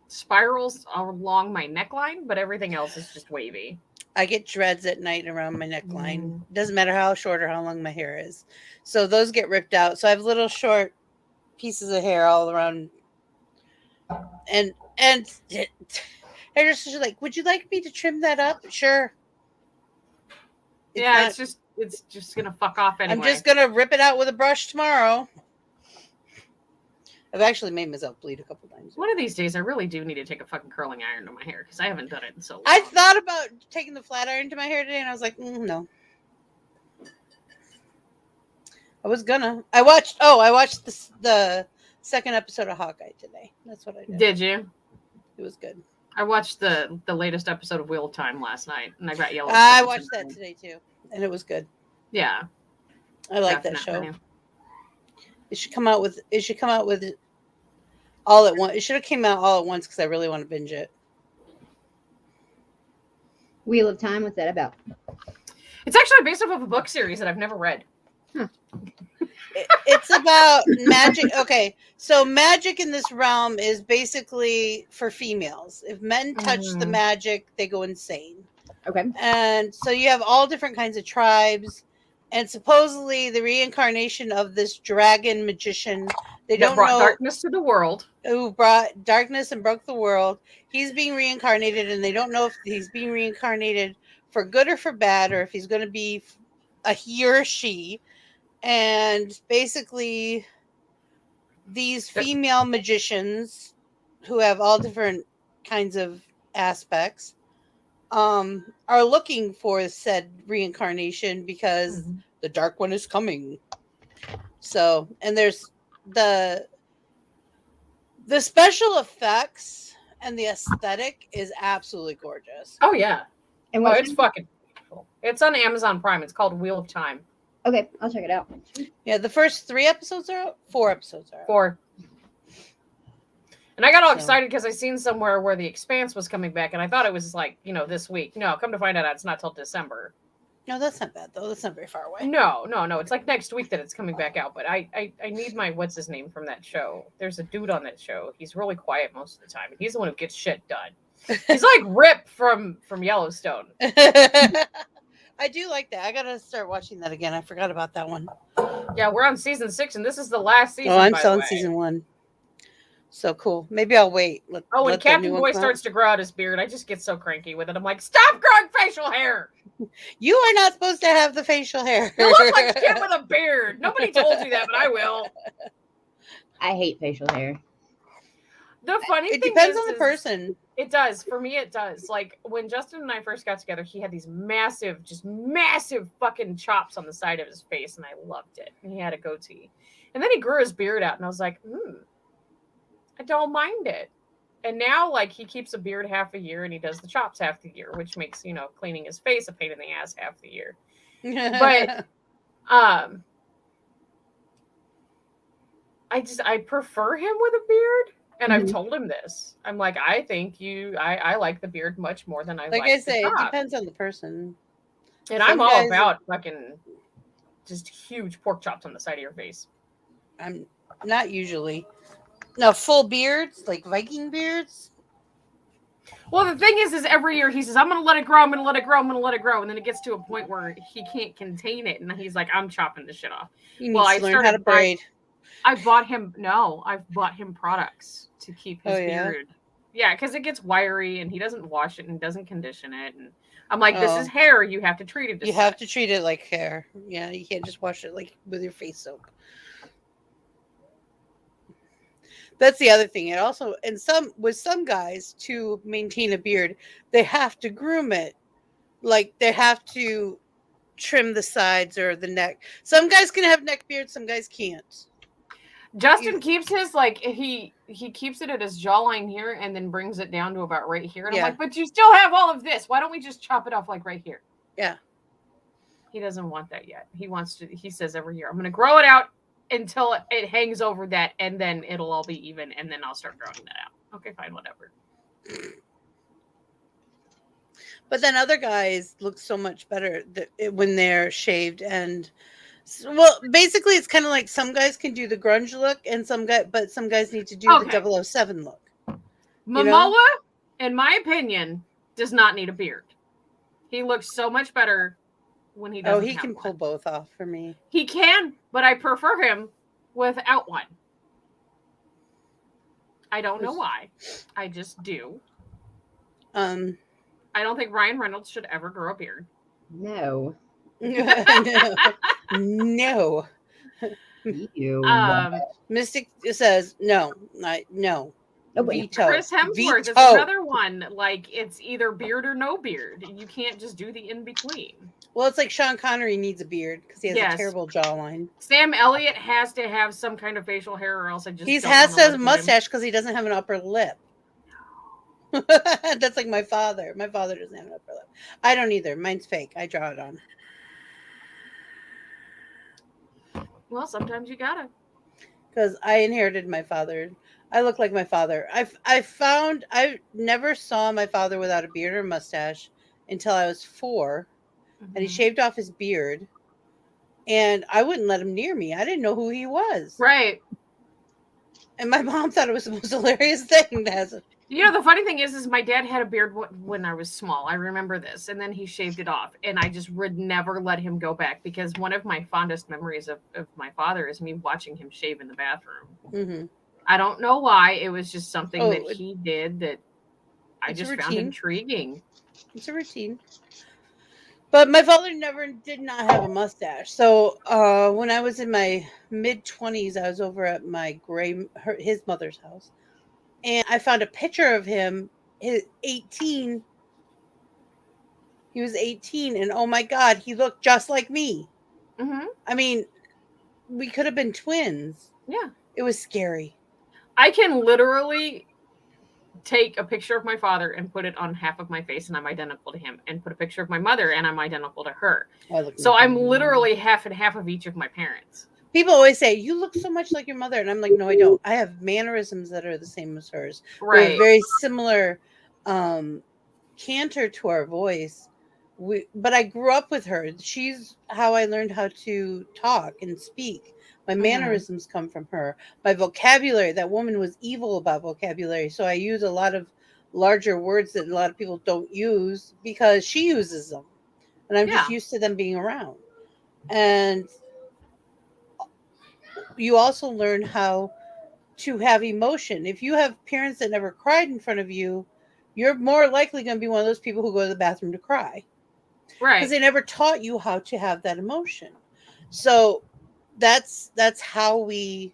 spirals along my neckline, but everything else is just wavy. I get dreads at night around my neckline. Doesn't matter how short or how long my hair is. So those get ripped out. So I have little short pieces of hair all around. And they're just like, would you like me to trim that up? Sure. It's just gonna fuck off anyway. I'm just gonna rip it out with a brush tomorrow. I've actually made myself bleed a couple times. One of these days, I really do need to take a fucking curling iron to my hair because I haven't done it in so long. I thought about taking the flat iron to my hair today, and I was like, no. I was gonna. I watched the second episode of Hawkeye today. That's what I did. Did you? It was good. I watched the latest episode of Wheel of Time last night, and I got yellow. I watched that today too, and it was good. Yeah, I like that show. It should come out with all at once. It should have came out all at once because I really want to binge it. Wheel of Time, what's that about? It's actually based off of a book series that I've never read. It's about magic. Okay, so magic in this realm is basically for females. If men touch the magic, they go insane. Okay. And so you have all different kinds of tribes. And supposedly the reincarnation of this dragon magician, they don't know, darkness to the world. Who brought darkness and broke the world. He's being reincarnated, and they don't know if he's being reincarnated for good or for bad, or if he's going to be a he or a she. And basically, these female magicians who have all different kinds of aspects are looking for said reincarnation because the dark one is coming. So, and there's the special effects and the aesthetic is absolutely gorgeous. Oh yeah, and it's fucking beautiful. It's on Amazon Prime. It's called Wheel of Time. Okay, I'll check it out. Yeah, the first 3 episodes are out. 4 episodes are out. 4. And I got all excited because I seen somewhere where The Expanse was coming back, and I thought it was like, this week. No, come to find out, it's not till December. No, that's not bad though. That's not very far away. No. It's like next week that it's coming back out. But I need my what's his name from that show. There's a dude on that show. He's really quiet most of the time. He's the one who gets shit done. He's like Rip from Yellowstone. I do like that. I gotta start watching that again. I forgot about that one. Yeah, we're on season 6, and this is the last season. Oh, I'm by still the on way. season 1. So cool. Maybe I'll wait. When let the Captain new one Boy come out. starts to grow out his beard, I just get so cranky with it. I'm like, stop growing facial hair. You are not supposed to have the facial hair. You look like shit with a beard. Nobody told you that, but I will. I hate facial hair. The funny It thing depends is, on the person. It does. For me, it does. Like, when Justin and I first got together, he had these massive, just massive fucking chops on the side of his face, and I loved it. And he had a goatee. And then he grew his beard out, and I was like, I don't mind it. And now, like, he keeps a beard half a year, and he does the chops half the year, which makes, cleaning his face a pain in the ass half the year. But, I prefer him with a beard. And I've told him this. I'm like, I think I like the beard much more than I like I say, the it top. depends on the person. And I'm all about fucking just huge pork chops on the side of your face. I'm not usually. No, full beards, like Viking beards. Well, the thing is every year he says, I'm going to let it grow, I'm going to let it grow, I'm going to let it grow. And then it gets to a point where he can't contain it. And he's like, I'm chopping this shit off. I learned how to braid. I've bought him products to keep his beard. Yeah, because it gets wiry and he doesn't wash it and doesn't condition it. And I'm like, this is hair. You have to treat it. You have to treat it like hair. Yeah, you can't just wash it like with your face soap. That's the other thing. It also, with some guys, to maintain a beard, they have to groom it. Like they have to trim the sides or the neck. Some guys can have neck beards. Some guys can't. Justin keeps his, like, he keeps it at his jawline here and then brings it down to about right here. And I'm like, but you still have all of this. Why don't we just chop it off like right here? Yeah. He doesn't want that yet. He says every year, I'm going to grow it out until it hangs over that, and then it'll all be even, and then I'll start growing that out. Okay, fine, whatever. But then other guys look so much better when they're shaved and... Well, basically, it's kind of like some guys can do the grunge look, and some guys need to do the 007 look. Momoa, in my opinion, does not need a beard. He looks so much better when he doesn't. Oh, he can pull both off for me. He can, but I prefer him without one. I don't know why. I just do. I don't think Ryan Reynolds should ever grow a beard. No. No. You. Mystic says no. No. Oh, wait. Veto. Chris Hemsworth Veto. is another one. Like, it's either beard or no beard. You can't just do the in between. Well, it's like Sean Connery needs a beard because he has a terrible jawline. Sam Elliott has to have some kind of facial hair, or else He has to have a mustache because he doesn't have an upper lip. That's like my father. My father doesn't have an upper lip. I don't either. Mine's fake. I draw it on. Well, sometimes you gotta. Because I inherited my father. I look like my father. I never saw my father without a beard or mustache until I was 4. And he shaved off his beard. And I wouldn't let him near me. I didn't know who he was. Right. And my mom thought it was the most hilarious thing to have. The funny thing is my dad had a beard when I was small. I remember this. And then he shaved it off. And I just would never let him go back, because one of my fondest memories of my father is me watching him shave in the bathroom. Mm-hmm. I don't know why. It was just something that he did that I just found intriguing. It's a routine. But my father did not have a mustache. So when I was in my mid-20s, I was over at his mother's house. And I found a picture of him, 18. He was 18, and oh my God, he looked just like me. Mm-hmm. I mean, we could have been twins. Yeah. It was scary. I can literally take a picture of my father and put it on half of my face, and I'm identical to him, and put a picture of my mother and I'm identical to her. So I'm literally half and half of each of my parents. People always say, you look so much like your mother. And I'm like, no, I don't. I have mannerisms that are the same as hers. Right. We're very similar canter to our voice. But I grew up with her. She's how I learned how to talk and speak. My mannerisms come from her. My vocabulary, that woman was evil about vocabulary. So I use a lot of larger words that a lot of people don't use because she uses them. and I'm just used to them being around. And you also learn how to have emotion. If you have parents that never cried in front of you, you're more likely going to be one of those people who go to the bathroom to cry. Right. Because they never taught you how to have that emotion. So that's how we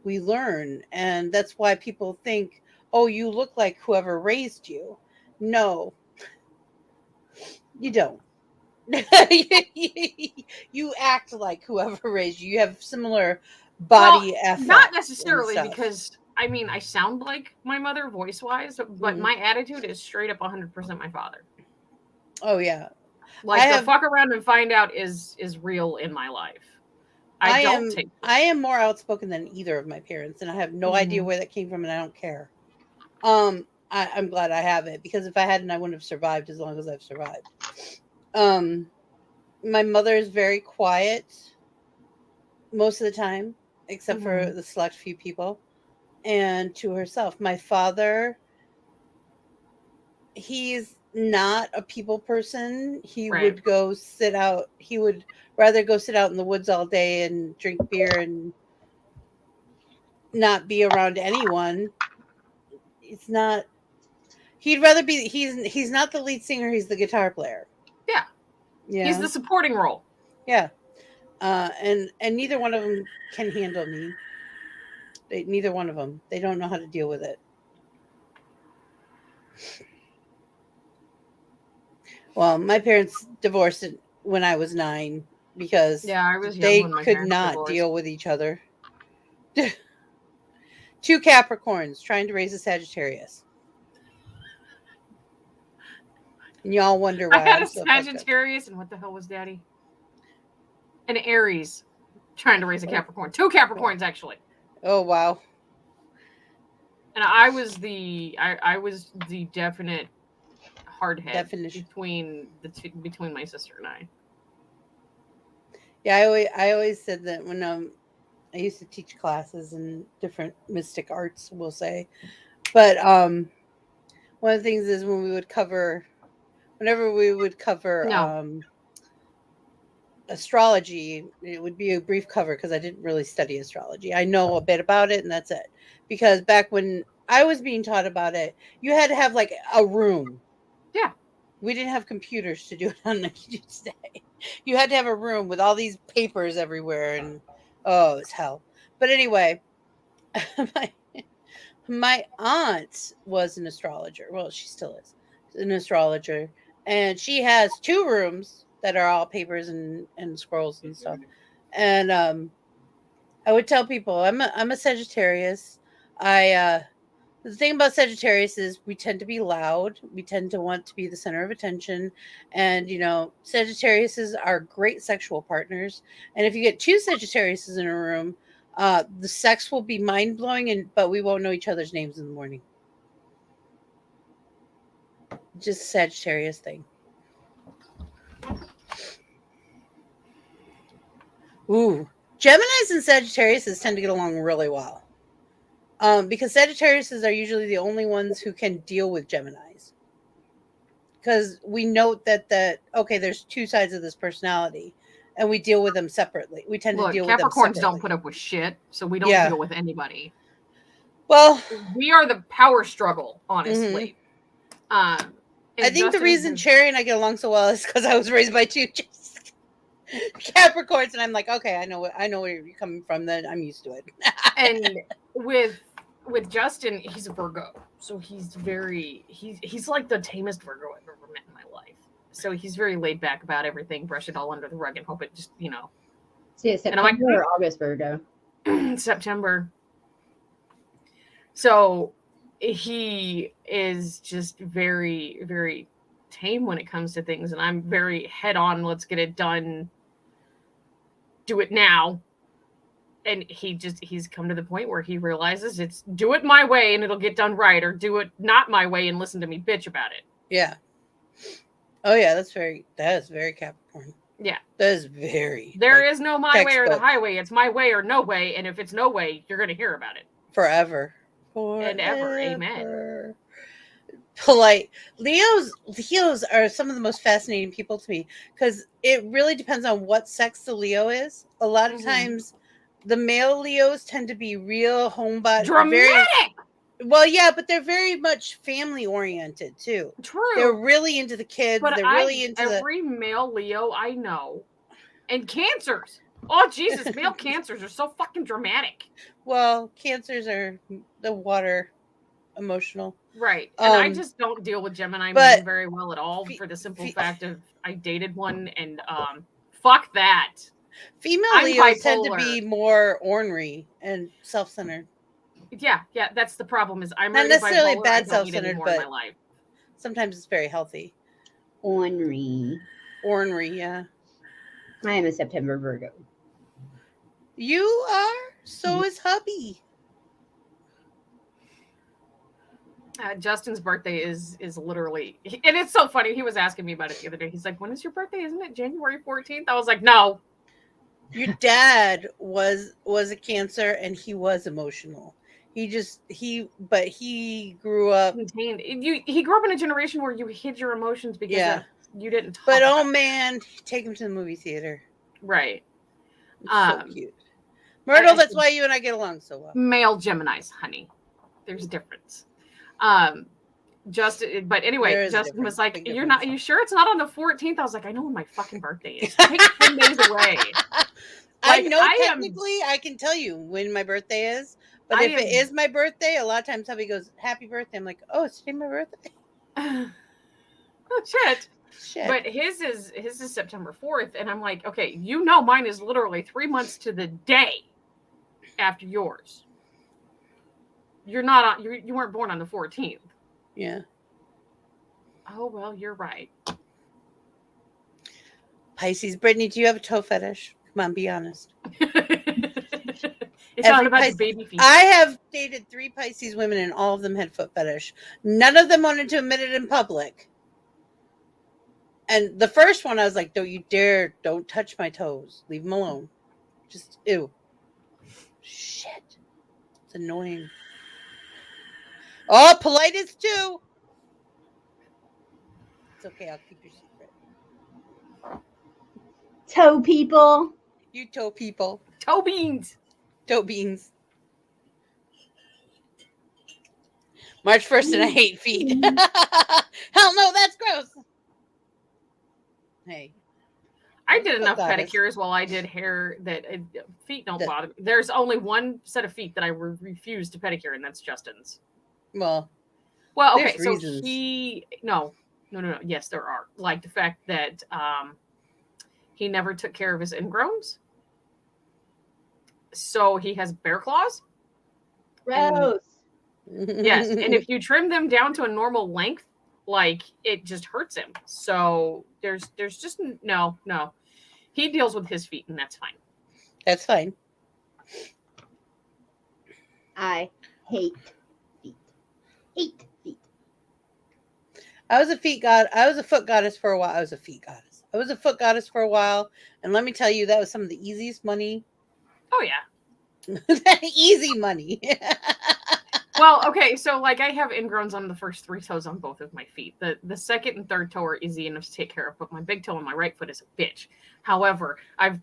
learn. And that's why people think, oh, you look like whoever raised you. No, you don't. You act like whoever raised you. You have similar body affect. Not necessarily, because I mean, I sound like my mother voice-wise, but my attitude is straight up 100% my father. Oh yeah. Like the fuck around and find out is real in my life. I am more outspoken than either of my parents, and I have no idea where that came from, and I don't care. I'm glad I have it, because if I hadn't, I wouldn't have survived as long as I've survived. My mother is very quiet most of the time, except for the select few people, and to herself. My father, he's not a people person. He would go sit out. He would rather go sit out in the woods all day and drink beer and not be around anyone. It's not. He'd rather be. He's not the lead singer. He's the guitar player. Yeah. Yeah. He's the supporting role. Yeah. And neither one of them can handle me. Neither one of them. They don't know how to deal with it. Well, my parents divorced when I was 9 because I was young they when my could parents not divorced. deal with each other. 2 Capricorns trying to raise a Sagittarius. And y'all wonder why I had I'm a so Sagittarius, and what the hell was Daddy? An Aries trying to raise a Capricorn. 2 Capricorns, actually. Oh, wow. And I was the definite hardhead between my sister and I. Yeah, I always said that when I used to teach classes in different mystic arts, we'll say. But one of the things is whenever we would cover astrology, it would be a brief cover because I didn't really study astrology. I know a bit about it, and that's it. Because back when I was being taught about it, you had to have like a room. Yeah. We didn't have computers to do it on Tuesday. You had to have a room with all these papers everywhere, and it's hell. But anyway, my aunt was an astrologer. Well, she still is an astrologer, and she has 2 rooms that are all papers and scrolls and stuff. And I would tell people I'm a Sagittarius. The thing about Sagittarius is we tend to be loud. We tend to want to be the center of attention. And, Sagittariuses are great sexual partners. And if you get 2 Sagittariuses in a room, the sex will be mind-blowing, but we won't know each other's names in the morning. Just Sagittarius thing. Ooh. Geminis and Sagittariuses tend to get along really well. Because Sagittariuses are usually the only ones who can deal with Geminis. Because we note that there's 2 sides of this personality, and we deal with them separately. We tend to deal with them Capricorns separately. don't put up with shit, so we don't deal with anybody. Well, we are the power struggle, honestly. I think the reason Cherry and I get along so well is because I was raised by 2 Capricorns, and I'm like, okay, I know where you're coming from. Then I'm used to it. And with Justin, he's a Virgo, so he's like the tamest Virgo I've ever met in my life. So he's very laid back about everything, brush it all under the rug, and hope it just See, September or August Virgo? September. So he is just very, very tame when it comes to things, and I'm very head on. Let's get it done. Do it now. And he's come to the point where he realizes it's do it my way and it'll get done right, or do it not my way and listen to me bitch about it. Yeah. Oh yeah, that is very Capricorn. Yeah. That is very. There is no my way or the highway. It's my way or no way. And if it's no way, you're going to hear about it. Forever. And ever. Amen. polite. Leos are some of the most fascinating people to me because it really depends on what sex the Leo is. A lot of times, the male Leos tend to be real homebody, Dramatic. Well, yeah, but they're very much family oriented too. True. They're really into the kids. But they're really into every male Leo I know, and Cancers. Oh Jesus, male Cancers are so fucking dramatic. Well, Cancers are the water emotional. Right. And I just don't deal with Gemini men very well at all for the simple fact of I dated one and fuck that. Female Leos tend to be more ornery and self-centered. Yeah, that's the problem is I'm not really necessarily bipolar, bad I don't need any self-centered, more but in my life. Sometimes it's very healthy. Ornery, yeah. I am a September Virgo. You are? So is hubby. Justin's birthday is literally, and it's so funny. He was asking me about it the other day. He's like, "When is your birthday? Isn't it January 14th?" I was like, "No." Your dad was a Cancer, and he was emotional. He grew up contained. He grew up in a generation where you hid your emotions because you didn't talk. But oh man, take him to the movie theater. Right. So cute. Myrtle, that's why you and I get along so well. Male Geminis, honey. There's a difference. But anyway, Justin was like, are you sure it's not on the 14th? I was like, I know when my fucking birthday is. Take 10 days away. I know technically I can tell you when my birthday is, but if it is my birthday, a lot of times hubby goes, "Happy birthday." I'm like, "Oh, it's today my birthday." Oh, shit. But his is September 4th, and I'm like, okay, mine is literally 3 months to the day after yours. You're not on. You weren't born on the 14th. Yeah. Oh well, you're right. Pisces, Brittany, do you have a toe fetish? Come on, be honest. It's all about the baby feet. I have dated 3 Pisces women, and all of them had foot fetish. None of them wanted to admit it in public. And the first one, I was like, don't touch my toes. Leave them alone. Just, ew. Shit. It's annoying. Oh, polite is too. It's okay. I'll keep your secret. Toe people. You toe people. Toe beans. Toe beans. March 1st and I hate feet. Hell no, that's gross. Hey. I did enough pedicures while I did hair that feet don't bother me. There's only one set of feet that I refuse to pedicure, and that's Justin's. Well, okay, so reasons. No. Yes, there are. Like the fact that he never took care of his ingrowns. So he has bear claws. Gross. Yes, and if you trim them down to a normal length, like it just hurts him. So there's just no. He deals with his feet, and that's fine. That's fine. I hate feet. Hate feet. I was a foot goddess for a while. I was a foot goddess for a while, and let me tell you, that was some of the easiest money. Oh yeah. Easy money. Well, okay, so like I have ingrowns on the first 3 toes on both of my feet. The second and third toe are easy enough to take care of, but my big toe on my right foot is a bitch. However, I've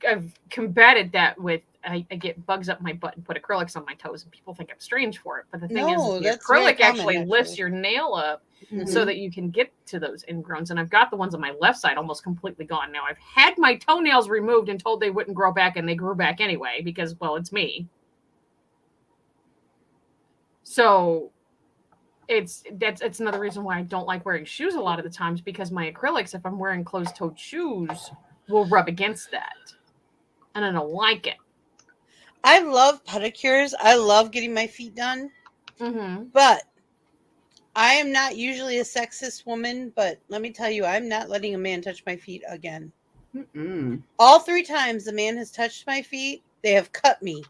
combated that with I get bugs up my butt and put acrylics on my toes, and people think I'm strange for it. But the thing is the acrylic actually lifts your nail up so that you can get to those ingrowns. And I've got the ones on my left side almost completely gone. Now I've had my toenails removed and told they wouldn't grow back, and they grew back anyway because, well, it's me. So it's another reason why I don't like wearing shoes a lot of the times, because my acrylics, if I'm wearing closed-toed shoes, will rub against that. And I don't like it. I love pedicures. I love getting my feet done. Mm-hmm. But I am not usually a sexist woman, but let me tell you, I'm not letting a man touch my feet again. Mm-mm. All 3 times the man has touched my feet, they have cut me.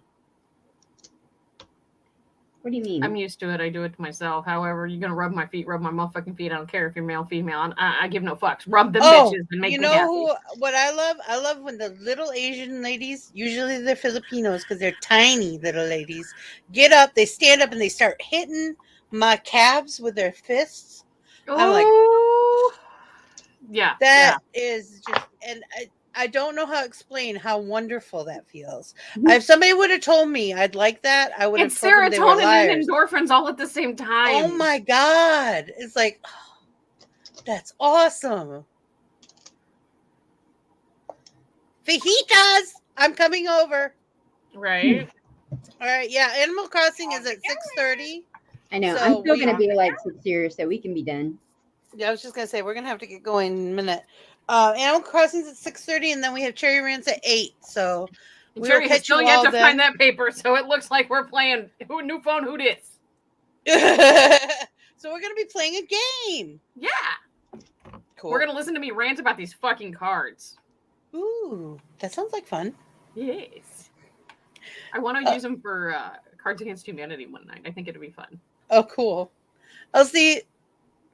What do you mean? I'm used to it. I do it to myself. However, you're going to rub my feet, rub my motherfucking feet. I don't care if you're male, female. I give no fucks. Rub them bitches and make me happy. What I love? I love when the little Asian ladies, usually they're Filipinos because they're tiny little ladies, get up, they stand up and they start hitting my calves with their fists. I'm like, yeah, that is just, and I don't know how to explain how wonderful that feels. If somebody would have told me I'd like that, I would have It's told them they were serotonin liars. and endorphins all at the same time. Oh my God. It's like, oh, that's awesome. Fajitas, I'm coming over. Right. All right. Yeah. Animal Crossing is at 6:30. I know. So I'm still gonna be like 6 years, so we can be done. Yeah, I was just gonna say we're gonna have to get going in a minute. Animal Crossing's at 6:30, and then we have Cherry Rants at 8. So we will Jerry has catch you still yet all to then. find that paper, so it looks like we're playing new phone who dis. So we're gonna be playing a game. Yeah. Cool. We're gonna listen to me rant about these fucking cards. Ooh, that sounds like fun. Yes. I want to use them for Cards Against Humanity one night. I think it'd be fun. Oh, cool. Elsie,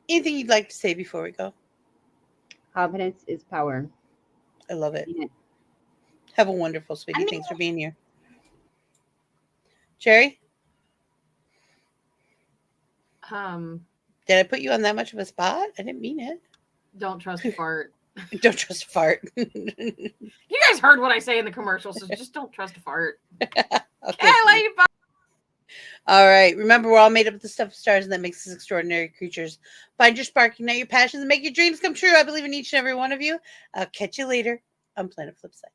anything you'd like to say before we go? Confidence is power. I love it. Have a wonderful, sweetie. Thanks for being here. Cherry? Did I put you on that much of a spot? I didn't mean it. Don't trust a fart. Don't trust a fart. You guys heard what I say in the commercials, so just don't trust a fart. Okay, I love you. Bye. All right. Remember, we're all made up of the stuff of stars, and that makes us extraordinary creatures. Find your spark, ignite your passions, and make your dreams come true. I believe in each and every one of you. I'll catch you later on Planet Flipside.